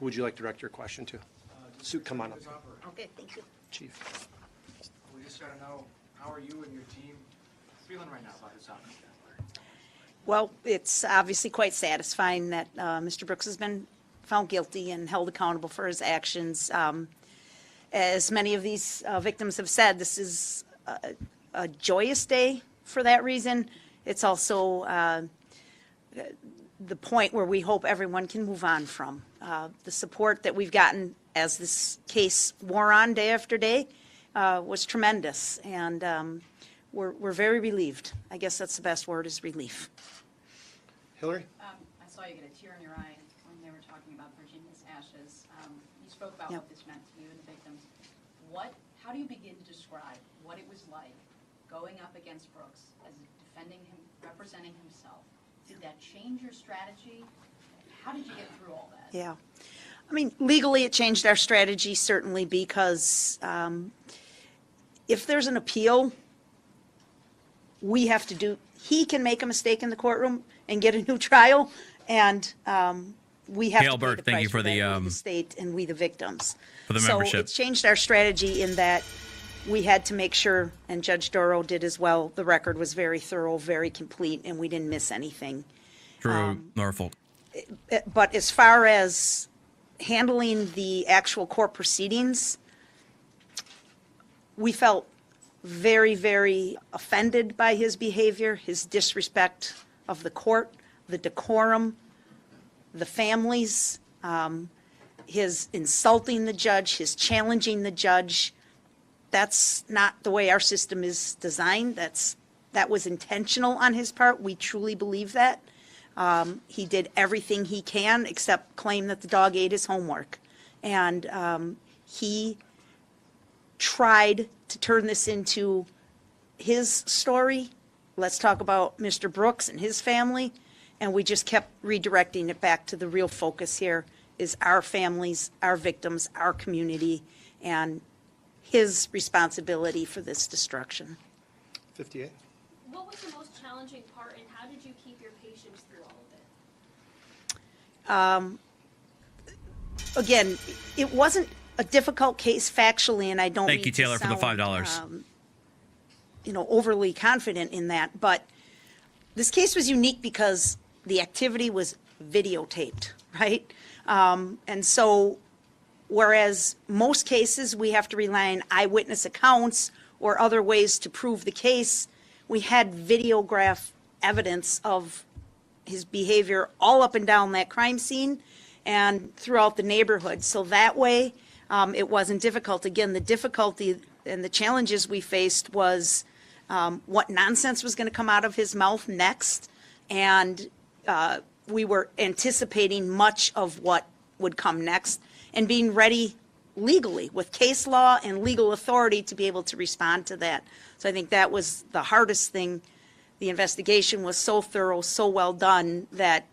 would you like to direct your question to? Sue, come on up. Okay, thank you. Chief. We just got to know, how are you and your team feeling right now about this outcome? Well, it's obviously quite satisfying that Mr. Brooks has been found guilty and held accountable for his actions. As many of these victims have said, this is a joyous day for that reason. It's also the point where we hope everyone can move on from. The support that we've gotten as this case wore on day after day was tremendous, and we're very relieved. I guess that's the best word, is relief. Hillary? I saw you get a tear in your eye when they were talking about Virginia's ashes. You spoke about Yep. what this meant to you and the victims. How do you begin to describe what it was like going up against Brooks as defending him, representing himself? Did that change your strategy? How did you get through all that? Yeah. I mean, legally, it changed our strategy, certainly, because if there's an appeal, we have to do, he can make a mistake in the courtroom and get a new trial, and we have Gail to pay Burke, the thank price you for the, that, we the state and we the victims. for the so membership. it's changed our strategy in that we had to make sure, and Judge Doro did as well, the record was very thorough, very complete, and we didn't miss anything. True, Norfolk. But as far as handling the actual court proceedings, we felt very, very offended by his behavior, his disrespect of the court, the decorum, the families. his insulting the judge, his challenging the judge. That's not the way our system is designed. That was intentional on his part. We truly believe that. He did everything he can except claim that the dog ate his homework. And he tried to turn this into his story. Let's talk about Mr. Brooks and his family. And we just kept redirecting it back to the real focus here is our families, our victims, our community, and his responsibility for this destruction. 58. What was the most challenging part, and how did you keep your patience through all of it? Again, it wasn't a difficult case factually, and I don't Thank you, mean to Taylor, for the sound, $5. Overly confident in that, but this case was unique because the activity was videotaped, right? And so, whereas most cases we have to rely on eyewitness accounts or other ways to prove the case, we had videograph evidence of his behavior all up and down that crime scene and throughout the neighborhood. So that way, it wasn't difficult. Again, the difficulty and the challenges we faced was what nonsense was going to come out of his mouth next. And we were anticipating much of what would come next and being ready legally with case law and legal authority to be able to respond to that. So I think that was the hardest thing. The investigation was so thorough, so well done that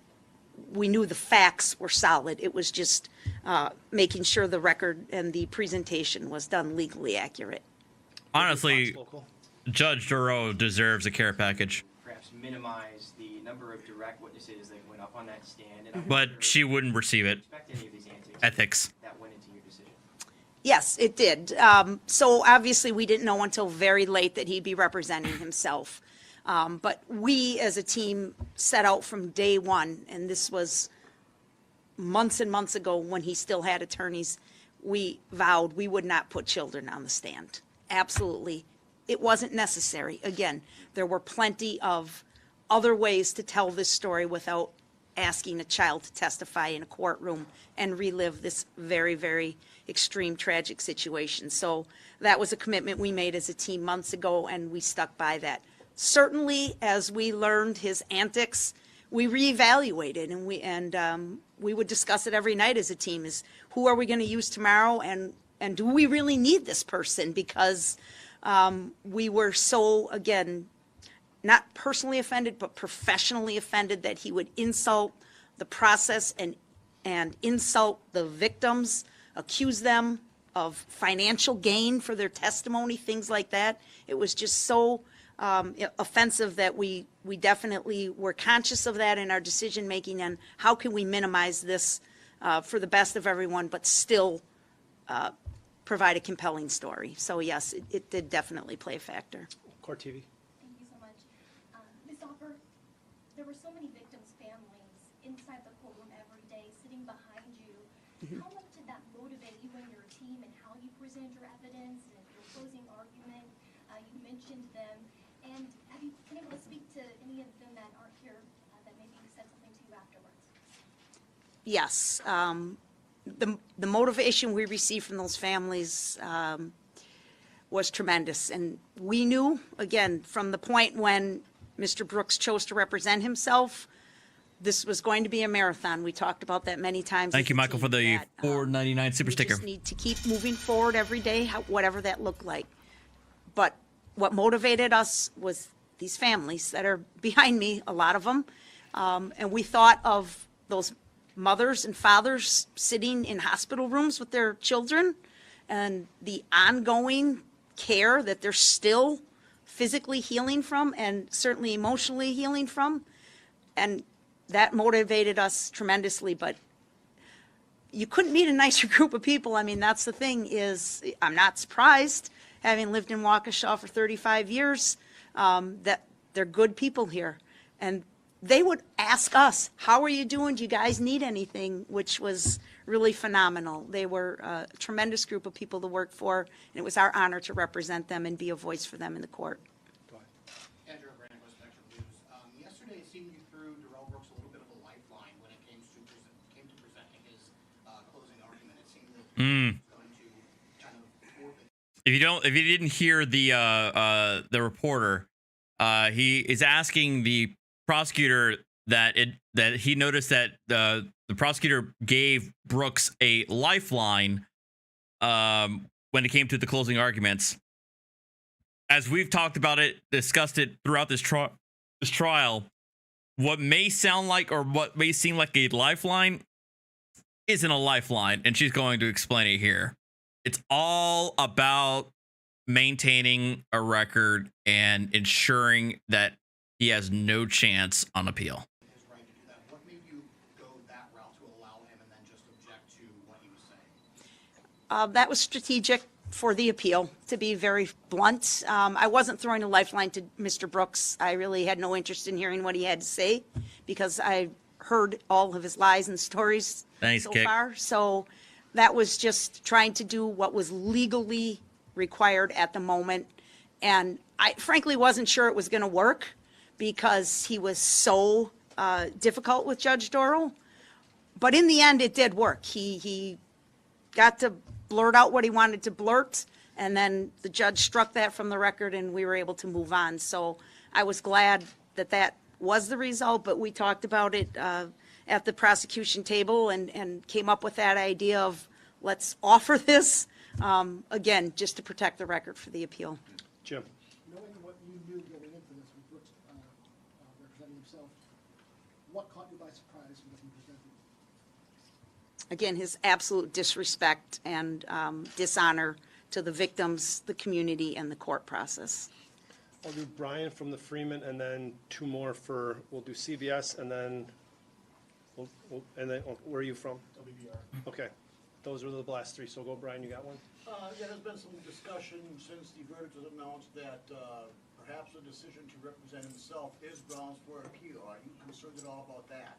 we knew the facts were solid. It was just making sure the record and the presentation was done legally accurate. Honestly, Judge Duro deserves a care package. Perhaps minimize the number of direct witnesses that went up on that stand. And But she wouldn't receive it. any of these antics Ethics. that went into your decision. Yes, it did. So obviously, we didn't know until very late that he'd be representing himself. But we, as a team, set out from day one, and this was months and months ago when he still had attorneys. We vowed we would not put children on the stand. Absolutely. It wasn't necessary. Again, there were plenty of other ways to tell this story without asking a child to testify in a courtroom and relive this very, very extreme tragic situation. So that was a commitment we made as a team months ago, and we stuck by that. Certainly, as we learned his antics, we reevaluated, and we would discuss it every night as a team: is who are we going to use tomorrow, and do we really need this person? Because we were so, again, not personally offended, but professionally offended that he would insult the process and insult the victims, accuse them of financial gain for their testimony, things like that. It was just so offensive that we definitely were conscious of that in our decision making and how can we minimize this for the best of everyone, but still provide a compelling story. So yes, it did definitely play a factor. Court TV. Thank you so much. Ms. Opper, there were so many victims' families inside the courtroom every day sitting behind you. How much did that motivate you and your team and how you presented your evidence and your closing argument? You mentioned them. And have you been able to speak to any of them that aren't here that maybe said something to you afterwards? Yes. The motivation we received from those families was tremendous. And we knew, again, from the point when Mr. Brooks chose to represent himself, this was going to be a marathon. We talked about that many times. Thank you, Michael, for the $4.99 super sticker. We just need to keep moving forward every day, whatever that looked like. But what motivated us was these families that are behind me, a lot of them. And we thought of those mothers and fathers sitting in hospital rooms with their children and the ongoing care that they're still physically healing from and certainly emotionally healing from. And that motivated us tremendously. But you couldn't meet a nicer group of people. I mean, that's the thing is, I'm not surprised, having lived in Waukesha for 35 years, that they're good people here. And they would ask us, how are you doing? Do you guys need anything? Which was really phenomenal. They were a tremendous group of people to work for, and it was our honor to represent them and be a voice for them in the court. Andrew Branagos, Metro News. Yesterday, it seemed you threw Darrell Brooks a little bit of a lifeline when it came to presenting his closing argument. If you didn't hear the reporter, he is asking the prosecutor that he noticed that the prosecutor gave Brooks a lifeline when it came to the closing arguments. As we've talked about it, discussed it throughout this trial, what may sound like or what may seem like a lifeline isn't a lifeline, and she's going to explain it here. It's all about maintaining a record and ensuring that he has no chance on appeal. What made you go that route to allow him and then just object to what he was saying? That was strategic for the appeal, to be very blunt. I wasn't throwing a lifeline to Mr. Brooks. I really had no interest in hearing what he had to say because I heard all of his lies and stories so far. So that was just trying to do what was legally required at the moment. And I frankly wasn't sure it was going to work because he was so difficult with Judge Doro. But in the end, it did work. He got to blurt out what he wanted to blurt, and then the judge struck that from the record and we were able to move on. So I was glad that that was the result, but we talked about it at the prosecution table and came up with that idea of let's offer this, again, just to protect the record for the appeal. Jim. Knowing what you knew going into this with Brooks representing himself, what caught you by surprise when he presented? Again, his absolute disrespect and dishonor to the victims, the community, and the court process. I'll do Brian from the Freeman, and then two more we'll do CBS, and then, where are you from? WBR. Okay, those are the last three, so go Brian, you got one? Yeah, there's been some discussion since the verdict was announced that perhaps a decision to represent himself is grounds for appeal. Are you concerned at all about that?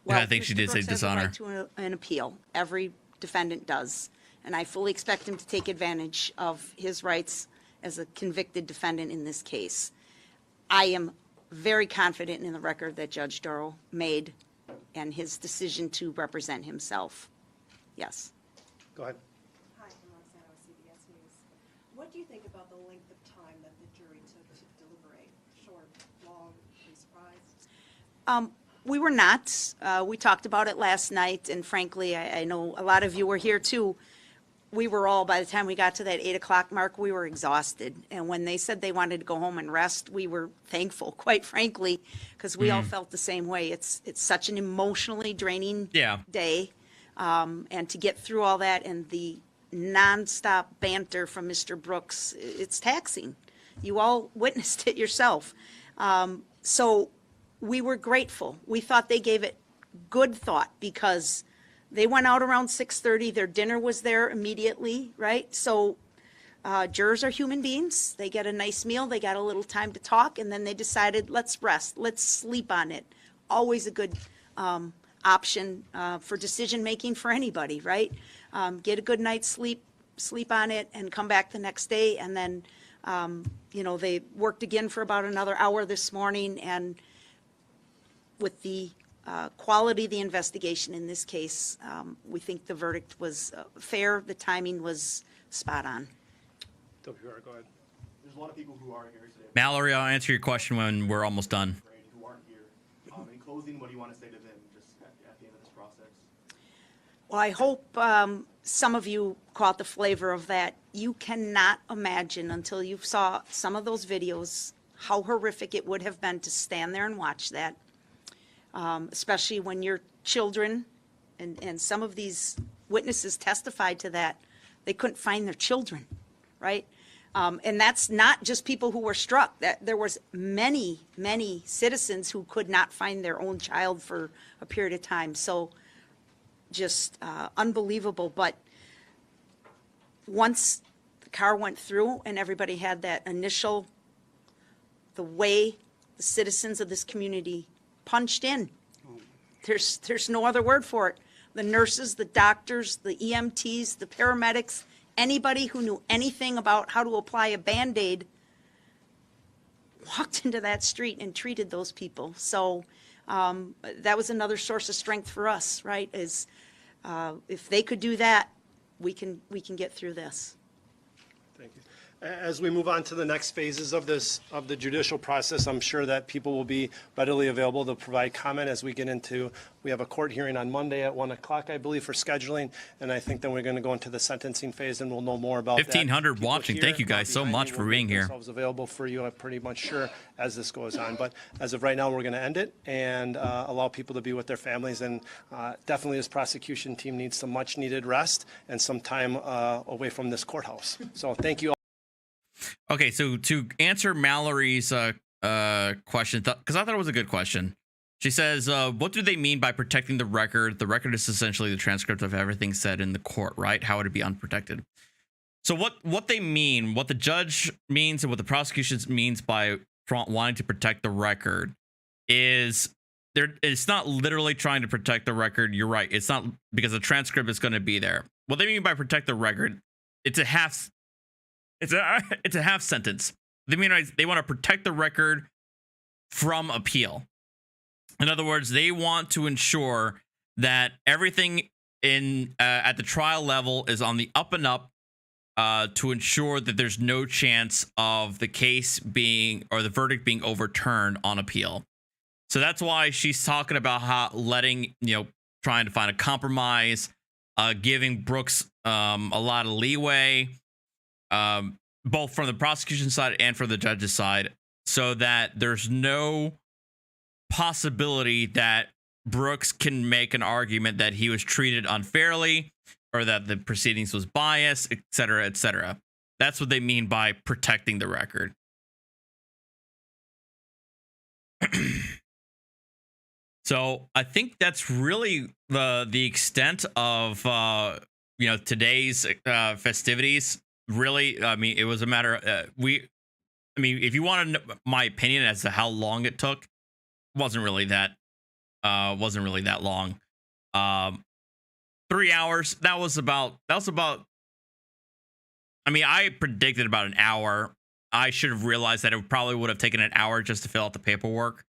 Well, yeah, I think she did say Brooks has a dishonor. right to an appeal. Every defendant does. And I fully expect him to take advantage of his rights as a convicted defendant in this case. I am very confident in the record that Judge Doro made and his decision to represent himself. Yes. Go ahead. Hi, I'm Roxanne with CBS News. What do you think about the length of time that the jury took to deliberate? Short, long, are you surprised? We were not. We talked about it last night, and frankly, I know a lot of you were here too. We were all, by the time we got to that 8 o'clock mark, we were exhausted. And when they said they wanted to go home and rest, we were thankful, quite frankly, because we all felt the same way. It's such an emotionally draining day. And to get through all that and the nonstop banter from Mr. Brooks, it's taxing. You all witnessed it yourself. So we were grateful. We thought they gave it good thought because they went out around 6:30. Their dinner was there immediately, right? So jurors are human beings. They get a nice meal. They got a little time to talk, and then they decided, let's rest. Let's sleep on it. Always a good option for decision-making for anybody, right? Get a good night's sleep on it, and come back the next day. And then, they worked again for about another hour this morning, and with the quality of the investigation in this case, we think the verdict was fair. The timing was spot on. WR, go ahead. There's a lot of people who are here today. Mallory, I'll answer your question when we're almost done. Who aren't here. In closing, what do you want to say to them just at the end of this process? Well, I hope some of you caught the flavor of that. You cannot imagine until you saw some of those videos how horrific it would have been to stand there and watch that. Especially when your children, and some of these witnesses testified to that, they couldn't find their children, right? And that's not just people who were struck. That there was many, many citizens who could not find their own child for a period of time. So just unbelievable. But once the car went through and everybody had that initial, the way the citizens of this community punched in. There's no other word for it. The nurses, the doctors, the EMTs, the paramedics, anybody who knew anything about how to apply a Band-Aid walked into that street and treated those people. So that was another source of strength for us, right? Is if they could do that, we can get through this. Thank you. As we move on to the next phases of the judicial process, I'm sure that people will be readily available to provide comment as we get into, we have a court hearing on Monday at 1 o'clock, I believe, for scheduling. And I think then we're going to go into the sentencing phase and we'll know more about that. 1,500 People watching. here, Thank you guys so behind much me for will being make here. themselves available for you, I'm pretty much sure, as this goes on. But as of right now, we're going to end it and allow people to be with their families. And definitely this prosecution team needs some much needed rest and some time away from this courthouse. So thank you all. Okay, so to answer Mallory's question, because I thought it was a good question. She says, what do they mean by protecting the record? The record is essentially the transcript of everything said in the court, right? How would it be unprotected? So what they mean, what the judge means and what the prosecution means by wanting to protect the record is it's not literally trying to protect the record. You're right. It's not, because the transcript is going to be there. What they mean by protect the record, it's a half sentence. They mean they want to protect the record from appeal. In other words, they want to ensure that everything in at the trial level is on the up and up, to ensure that there's no chance of the case being, or the verdict being, overturned on appeal. So that's why she's talking about how trying to find a compromise, giving Brooks a lot of leeway, both from the prosecution side and from the judge's side, so that there's no possibility that Brooks can make an argument that he was treated unfairly or that the proceedings was biased, etc., etc. That's what they mean by protecting the record. So I think that's really the extent of today's festivities. Really, I mean, it was a matter of, if you want to know my opinion as to how long it took, wasn't really that long. 3 hours. That was about. I mean, I predicted about an hour. I should have realized that it probably would have taken an hour just to fill out the paperwork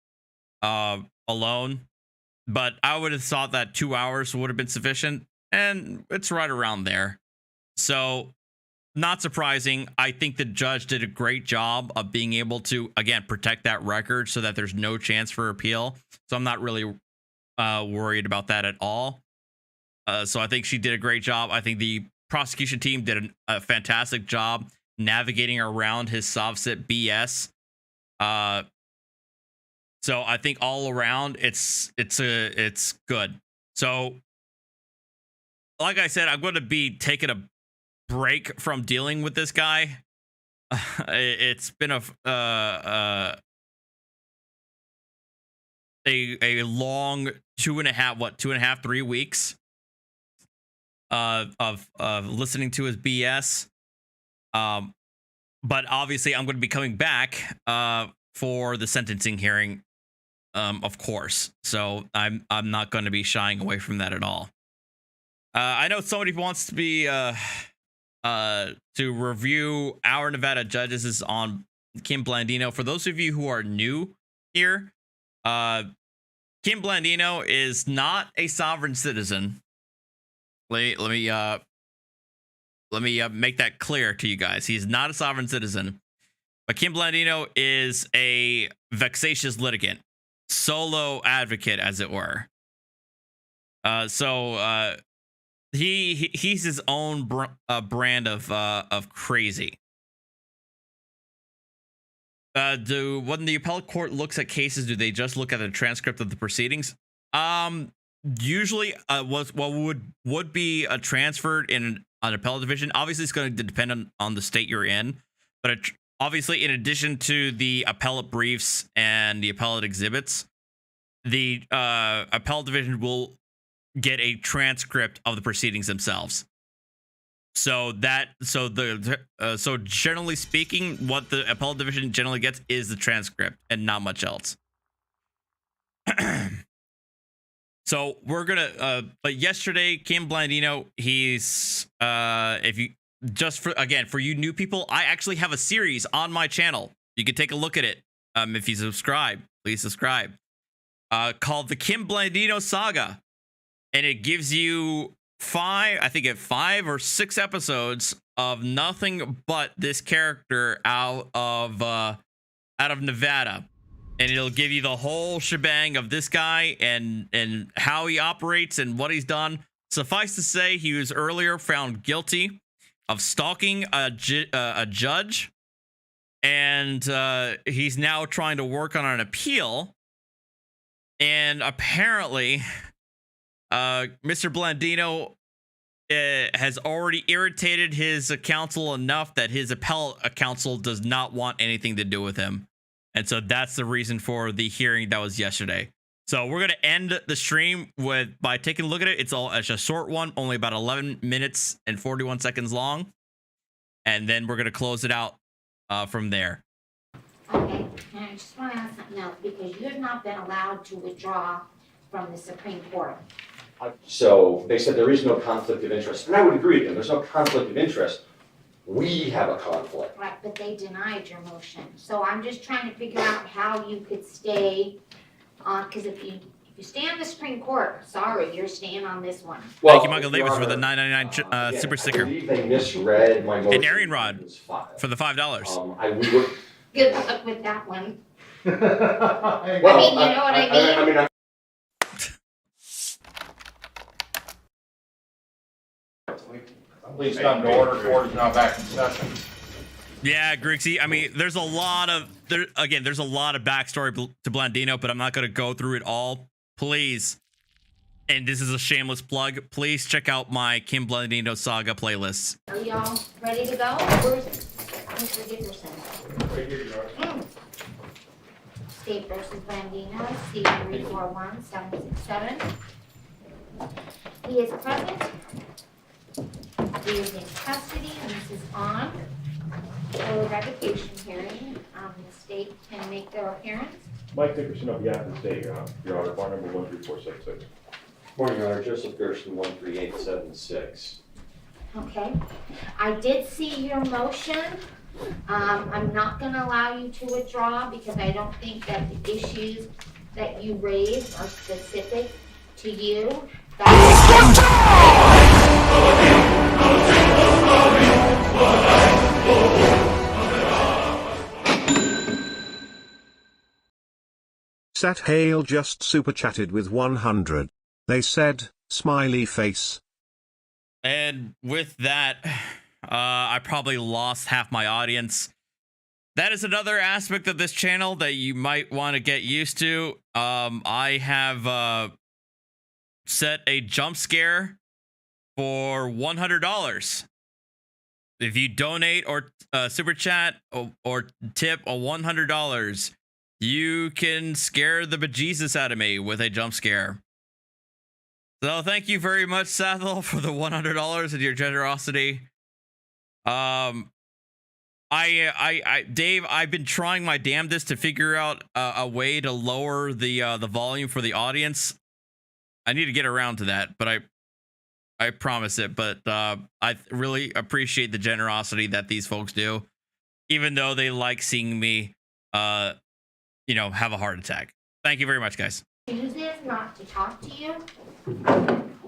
alone. But I would have thought that 2 hours would have been sufficient, and it's right around there. So, not surprising. I think the judge did a great job of being able to, again, protect that record so that there's no chance for appeal. So I'm not really worried about that at all. So I think she did a great job. I think the prosecution team did a fantastic job navigating around his soft-sit BS. So I think all around it's good. So, like I said, I'm going to be taking a break from dealing with this guy. It's been a long 2.5, 3 weeks of listening to his BS. But obviously I'm going to be coming back for the sentencing hearing, of course. So I'm not going to be shying away from that at all. I know somebody wants to be to review our Nevada judges is on Kim Blandino. For those of you who are new here, Kim Blandino is not a sovereign citizen. Let me make that clear to you guys. He's not a sovereign citizen, but Kim Blandino is a vexatious litigant, solo advocate, as it were. He's his own brand of crazy. When the appellate court looks at cases, do they just look at the transcript of the proceedings? Usually, what would be transferred in an appellate division. Obviously, it's going to depend on the state you're in, but obviously, in addition to the appellate briefs and the appellate exhibits, the appellate division will get a transcript of the proceedings themselves. So generally speaking, what the appellate division generally gets is the transcript and not much else. So we're gonna but yesterday, Kim Blandino, he's if you just for you new people, I actually have a series on my channel. You can take a look at it. If you subscribe, please subscribe. Called the Kim Blandino Saga. And it gives you five or six episodes of nothing but this character out of Nevada, and it'll give you the whole shebang of this guy and how he operates and what he's done. Suffice to say, he was earlier found guilty of stalking a judge, and he's now trying to work on an appeal. And apparently, Mr. Blandino has already irritated his counsel enough that his appellate counsel does not want anything to do with him. And so that's the reason for the hearing that was yesterday. So we're going to end the stream by taking a look at it. It's a short one, only about 11 minutes and 41 seconds long. And then we're going to close it out from there. Okay, and I just want to ask something else, because you have not been allowed to withdraw from the Supreme Court. So they said there is no conflict of interest, and I would agree with them. There's no conflict of interest. We have a conflict. Right, but they denied your motion. So I'm just trying to figure out how you could stay on, because if you stay on the Supreme Court, sorry, you're staying on this one. Well, thank you, Michael Davis, for the $9.99 super sticker. I believe they misread my motion. And Arian Rod for the $5. Good luck with that one. Well, I mean, you know what I mean? Please come to order. Court is now back in session. Yeah, Grixie. I mean, there's a lot of backstory to Blandino, but I'm not going to go through it all. Please, and this is a shameless plug, please check out my Kim Blandino saga playlist. Are y'all ready to go? Where's Mr. Dickerson? State versus Blandino, C341767. He is present. He is in custody, and this is on for a revocation hearing. The state can make their appearance. Mike Dickerson of the Athens State, Your Honor, bar number 13466. Morning, Your Honor. Joseph Gershon, 13876. Okay. I did see your motion. I'm not going to allow you to withdraw because I don't think that the issues that you raised are specific to you. Sat Hale just super chatted with 100. They said, smiley face. And with that, I probably lost half my audience. That is another aspect of this channel that you might want to get used to. I have set a jump scare for $100. If you donate or super chat or tip a $100, you can scare the bejesus out of me with a jump scare. So thank you very much, Sathel, for the $100 and your generosity. Dave, I've been trying my damnedest to figure out a way to lower the volume for the audience. I need to get around to that, but I promise it. But I really appreciate the generosity that these folks do, even though they like seeing me, have a heart attack. Thank you very much, guys. He chooses not to talk to you.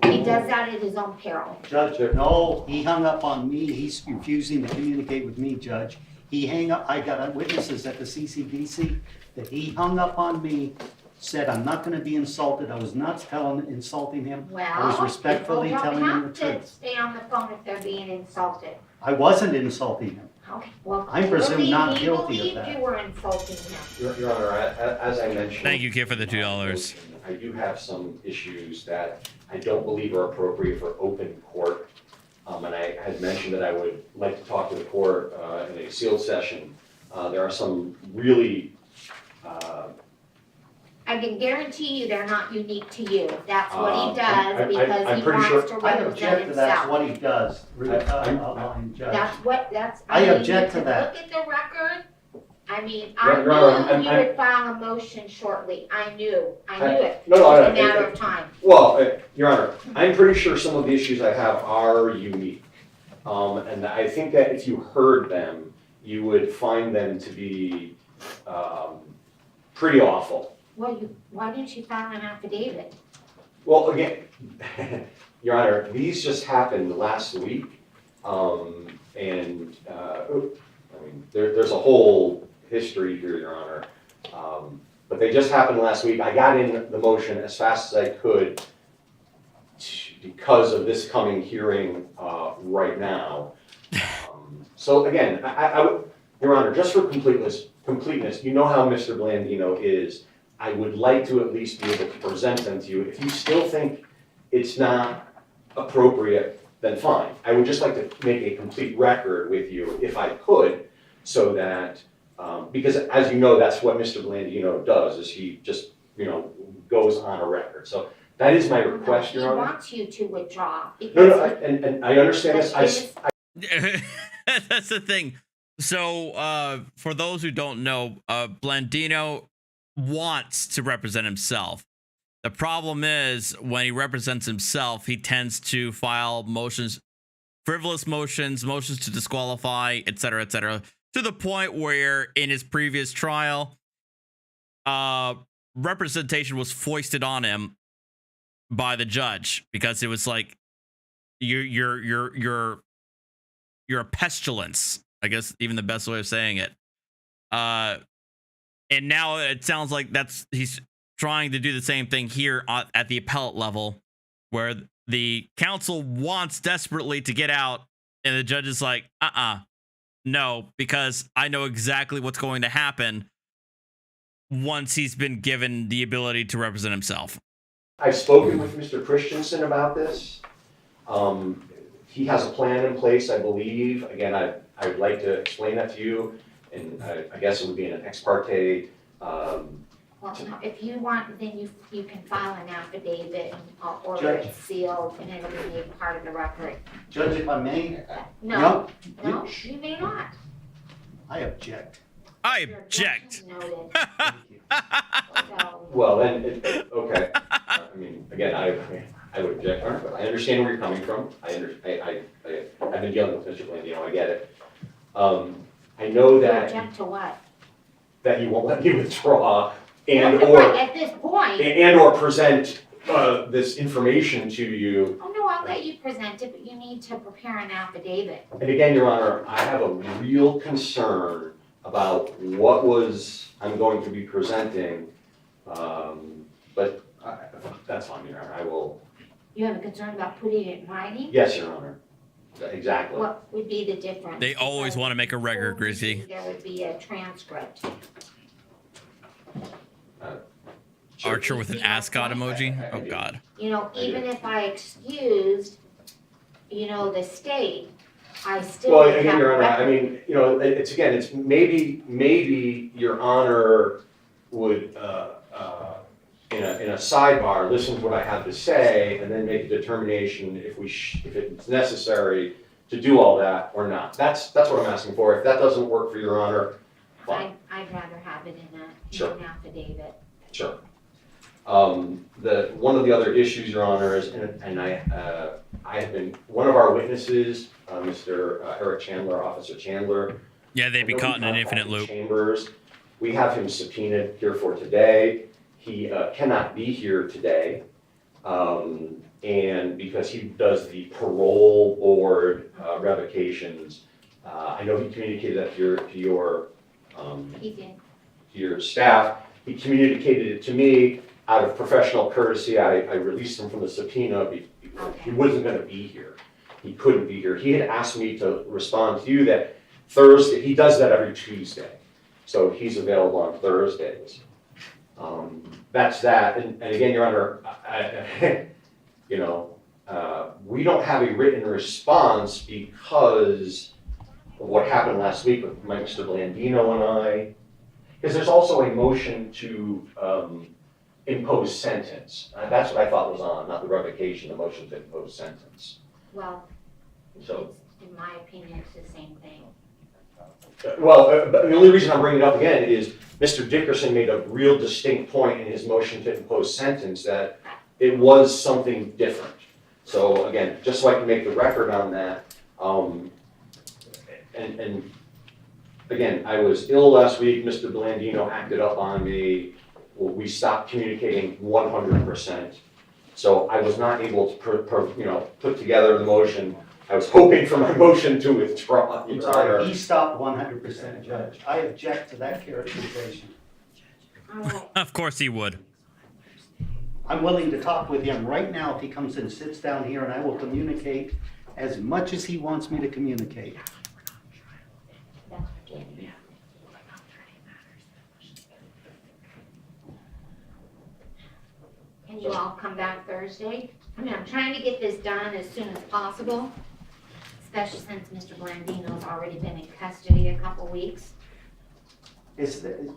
He does that at his own peril. Judge, no, he hung up on me. He's refusing to communicate with me, Judge. He hung up, I got witnesses at the CCDC that he hung up on me, said I'm not going to be insulted. I was not insulting him. Well, I was respectfully telling him the people don't have to truth. stay on the phone if they're being insulted. I wasn't insulting him. Okay, well, I'm presumed not he guilty of believed that. you were insulting him. Your Honor, as I mentioned. Thank you, kid, for the $2. I do have some issues that I don't believe are appropriate for open court. And I had mentioned that I would like to talk to the court in a sealed session. There are some really I can guarantee you they're not unique to you. That's what he does I'm because he pretty wants sure- to I represent object to that's himself. what he does. Judge. That's. I mean, object you to can that. Look at the record. I mean, Your I Honor, knew you would file a motion shortly. I knew it. No, It was a matter I- of time. Well, Your Honor, I'm pretty sure some of the issues I have are unique. And I think that if you heard them, you would find them to be pretty awful. Well, why didn't you file an affidavit? Well, again, Your Honor, these just happened last week. There's a whole history here, Your Honor. But they just happened last week. I got in the motion as fast as I could because of this coming hearing right now. So again, Your Honor, just for completeness, you know how Mr. Blandino is. I would like to at least be able to present them to you. If you still think it's not appropriate, then fine. I would just like to make a complete record with you if I could, so that, because as you know, that's what Mr. Blandino does, is he just, goes on a record. So that is my request, Your Honor. He wants you to withdraw. No, and I understand this. That's the thing. So, for those who don't know, Blandino wants to represent himself. The problem is when he represents himself, he tends to file motions, frivolous motions to disqualify, etc., to the point where in his previous trial, representation was foisted on him by the judge because it was like you're a pestilence, I guess, even the best way of saying it. And now it sounds like he's trying to do the same thing here at the appellate level, where the counsel wants desperately to get out, and the judge is like, no, because I know exactly what's going to happen once he's been given the ability to represent himself. I've spoken with Mr. Christensen about this. He has a plan in place, I believe. Again, I'd like to explain that to you, and I guess it would be in an ex parte. Well, no, if you want, then you can file an affidavit and I'll order it sealed and it'll be made part of the record. Judge, if I may? No, you may not. I object. I object. Well, then, okay. I mean, again, I would object, but I understand where you're coming from. I've been dealing with Mr. Blandino, I get it. I know that. You object to what? That you won't let me withdraw at this point. or present this information to you. Oh, no, I'll let you present it, but you need to prepare an affidavit. And again, Your Honor, I have a real concern about what I'm going to be presenting, but that's fine, Your Honor, I will. You have a concern about putting it in writing? Yes, Your Honor, exactly. What would be the difference? They always want to make a record, Grizzy. There would be a transcript. Archer with an ascot emoji? Oh, God. Even if I excused, the state, I still Well, would again, have Your Honor, record. I mean, it's maybe Your Honor would, in a sidebar, listen to what I have to say, and then make a determination if it's necessary to do all that or not. That's what I'm asking for. If that doesn't work for Your Honor, fine. I'd rather have it in an affidavit. Sure. One of the other issues, Your Honor, is, and I have been, one of our witnesses, Mr. Eric Chandler, Officer Chandler. Yeah, they'd be caught in an infinite loop. Chambers. We have him subpoenaed here for today. He cannot be here today, and because he does the parole board revocations. I know he communicated that to your staff. He communicated it to me out of professional courtesy. I released him from the subpoena because he wasn't going to be here. He couldn't be here. He had asked me to respond to you that Thursday. He does that every Tuesday, so he's available on Thursdays. That's that. And again, Your Honor, we don't have a written response because of what happened last week with Mr. Blandino and I. Because there's also a motion to impose sentence. That's what I thought was on, not the revocation, the motion to impose sentence. Well, So, in my opinion, it's the same thing. But the only reason I'm bringing it up again is Mr. Dickerson made a real distinct point in his motion to impose sentence that it was something different. So again, just so I can make the record on that, and again, I was ill last week. Mr. Blandino acted up on me. We stopped communicating 100%. So I was not able to, put together the motion. I was hoping for my motion to withdraw the entire. He stopped 100%, Judge. I object to that characterization. Of course he would. I'm willing to talk with him right now if he comes and sits down here, and I will communicate as much as he wants me to communicate. Can you all come back Thursday? I mean, I'm trying to get this done as soon as possible, especially since Mr. Blandino's already been in custody a couple weeks.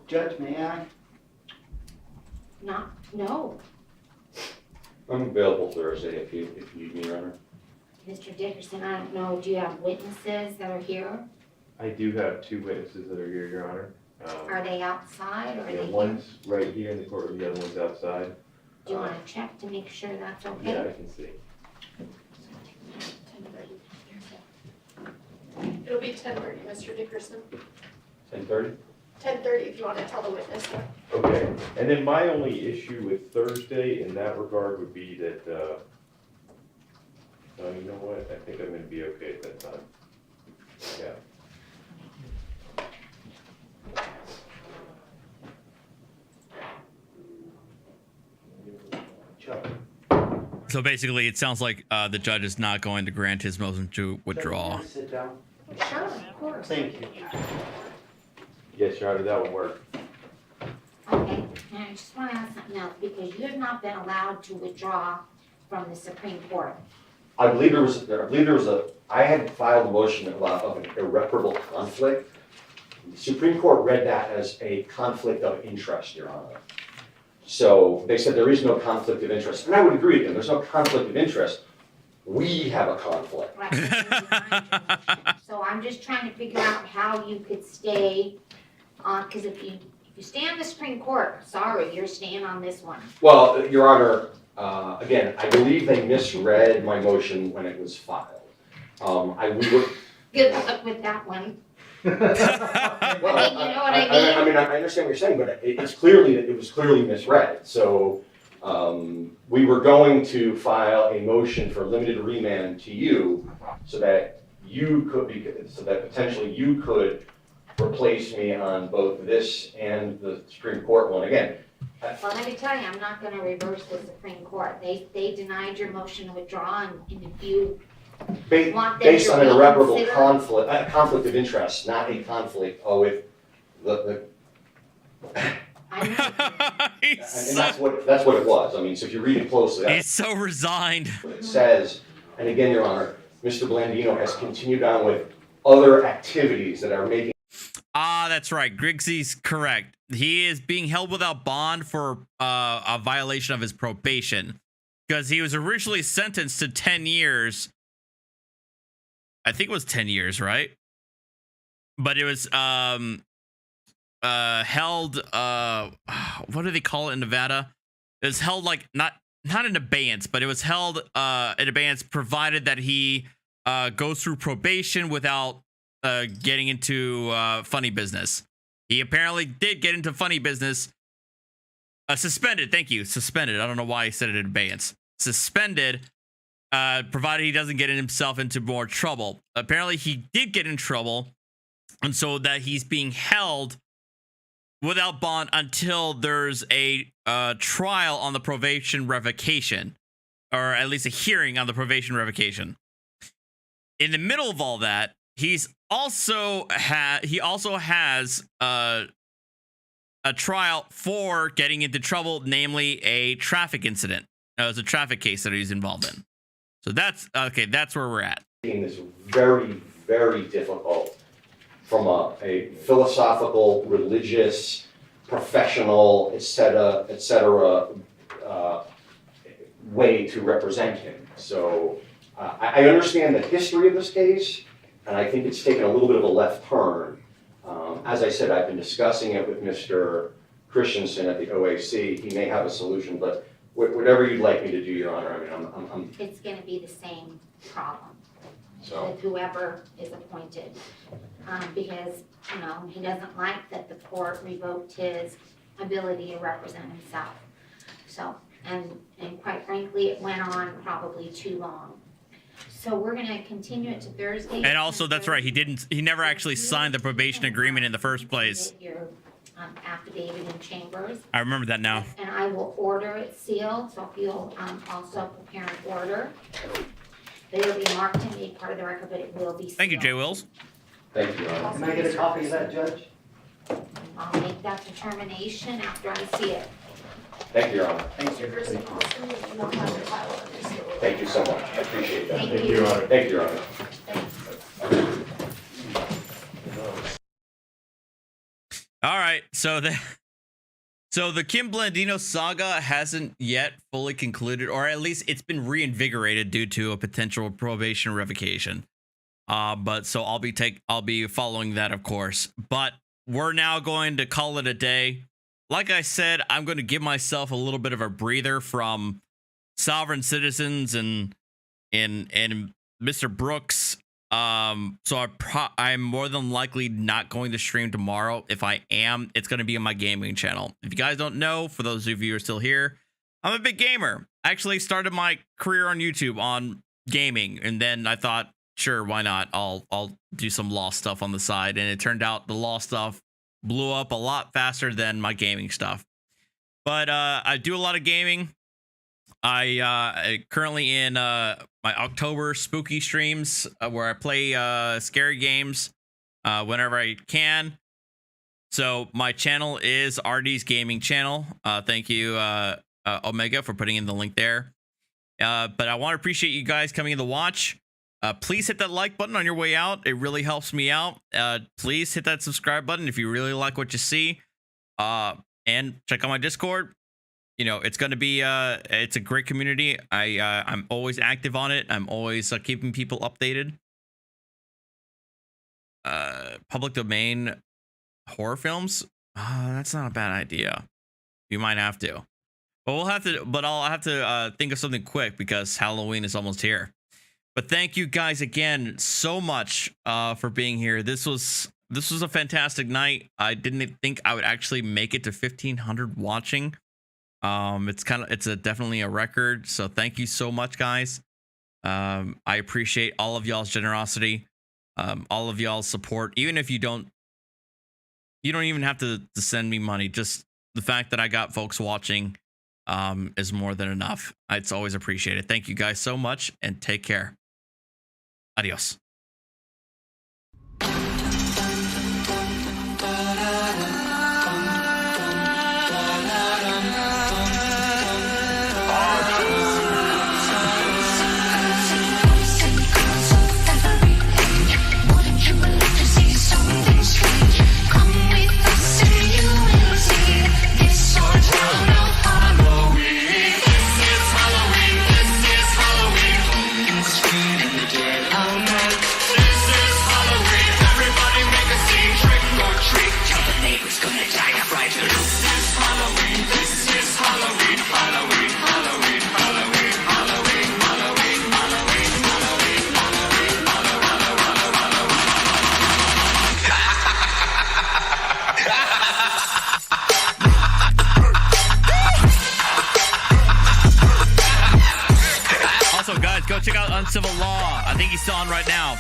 Judge, may I? No. I'm available Thursday if you need me, Your Honor. Mr. Dickerson, I don't know, do you have witnesses that are here? I do have 2 witnesses that are here, Your Honor. Are they outside or are they here? One's right here in the courtroom, the other one's outside. Do you want to check to make sure that's okay? Yeah, I can see. It'll be 10:30, Mr. Dickerson. 10:30? 10:30 if you want to tell the witness. Okay, and then my only issue with Thursday in that regard would be that, oh, you know what, I think I'm gonna be okay at that time. Yeah. So basically, it sounds like the judge is not going to grant his motion to withdraw. Sit down. Sure, of course. Thank you. Yes, Your Honor, that would work. Okay, and I just want to ask something else, because you have not been allowed to withdraw from the Supreme Court. I believe I had filed a motion of an irreparable conflict. The Supreme Court read that as a conflict of interest, Your Honor. So they said there is no conflict of interest, and I would agree with them, there's no conflict of interest. We have a conflict. Right. So I'm just trying to figure out how you could stay on, because if you stay on the Supreme Court, sorry, you're staying on this one. Well, Your Honor, again, I believe they misread my motion when it was filed. Good luck with that one. Well, you know what I mean? I mean, I understand what you're saying, but it was clearly misread. So we were going to file a motion for limited remand to you, so that potentially you could replace me on both this and the Supreme Court one. Again. Well, let me tell you, I'm not going to reverse the Supreme Court. They denied your motion to withdraw, and if you want them Based to on an irreparable reconsider- conflict of interest, not a conflict with the. I know. And that's what it was. I mean, so if you read it closely, He's so resigned. What it says, and again, Your Honor, Mr. Blandino has continued on with other activities that are making. That's right. Griggsy's correct. He is being held without bond for a violation of his probation, because he was originally sentenced to 10 years. I think it was 10 years, right? But it was held, what do they call it in Nevada? It was held like not in abeyance, but it was held in abeyance provided that he goes through probation without getting into funny business. He apparently did get into funny business. Suspended, thank you. Suspended. I don't know why he said it in abeyance. Suspended, provided he doesn't get himself into more trouble. Apparently he did get in trouble, and so that he's being held without bond until there's a trial on the probation revocation, or at least a hearing on the probation revocation. In the middle of all that, he also has a trial for getting into trouble, namely a traffic incident. It was a traffic case that he's involved in. So that's okay. That's where we're at. It's very, very difficult from a philosophical, religious, professional, et cetera, way to represent him. So I understand the history of this case, and I think it's taken a little bit of a left turn. As I said, I've been discussing it with Mr. Christensen at the OAC. He may have a solution, but whatever you'd like me to do, Your Honor, I mean, I'm It's going to be the same problem so. with whoever is appointed, because he doesn't like that the court revoked his ability to represent himself. So and quite frankly, it went on probably too long. So we're gonna continue it to Thursday. And also, that's right. He never actually signed the probation agreement in the first place. Your affidavit in chambers, I remember that now. and I will order it sealed, so if you'll also prepare an order. It'll be marked and made part of the record, but it will be sealed. Thank you, Jay Wills. Thank you, Your Honor. Can I get a copy of that, Judge? I'll make that determination after I see it. Thank you, Your Honor. Thank you. Thank you so much. I appreciate that. Thank you, Your Honor. Thank you, Your Honor. All right, so the Kim Blandino saga hasn't yet fully concluded, or at least it's been reinvigorated due to a potential probation revocation. But so I'll be following that, of course. But we're now going to call it a day. Like I said, I'm going to give myself a little bit of a breather from sovereign citizens and Mr. Brooks. So I'm more than likely not going to stream tomorrow. If I am, it's going to be on my gaming channel. If you guys don't know, for those of you who are still here, I'm a big gamer. I actually started my career on YouTube on gaming, and then I thought, sure, why not? I'll do some law stuff on the side, and it turned out the law stuff blew up a lot faster than my gaming stuff. But I do a lot of gaming. I currently in my October spooky streams where I play scary games whenever I can. So my channel is RD's gaming channel. Thank you, Omega, for putting in the link there. But I want to appreciate you guys coming in to watch. Please hit that like button on your way out. It really helps me out. Please hit that subscribe button if you really like what you see. And check out my Discord. You know, it's going to be it's a great community. I'm always active on it. I'm always keeping people updated. Public domain horror films? That's not a bad idea. You might have to. But I'll have to think of something quick because Halloween is almost here. But thank you guys again so much for being here. This was a fantastic night. I didn't think I would actually make it to 1,500 watching. It's definitely a record. So thank you so much, guys. I appreciate all of y'all's generosity, all of y'all's support. Even if you don't even have to send me money. Just the fact that I got folks watching is more than enough. It's always appreciated. Thank you guys so much, and take care. Adios. Also, guys, go check out Uncivil Law. I think he's still on right now.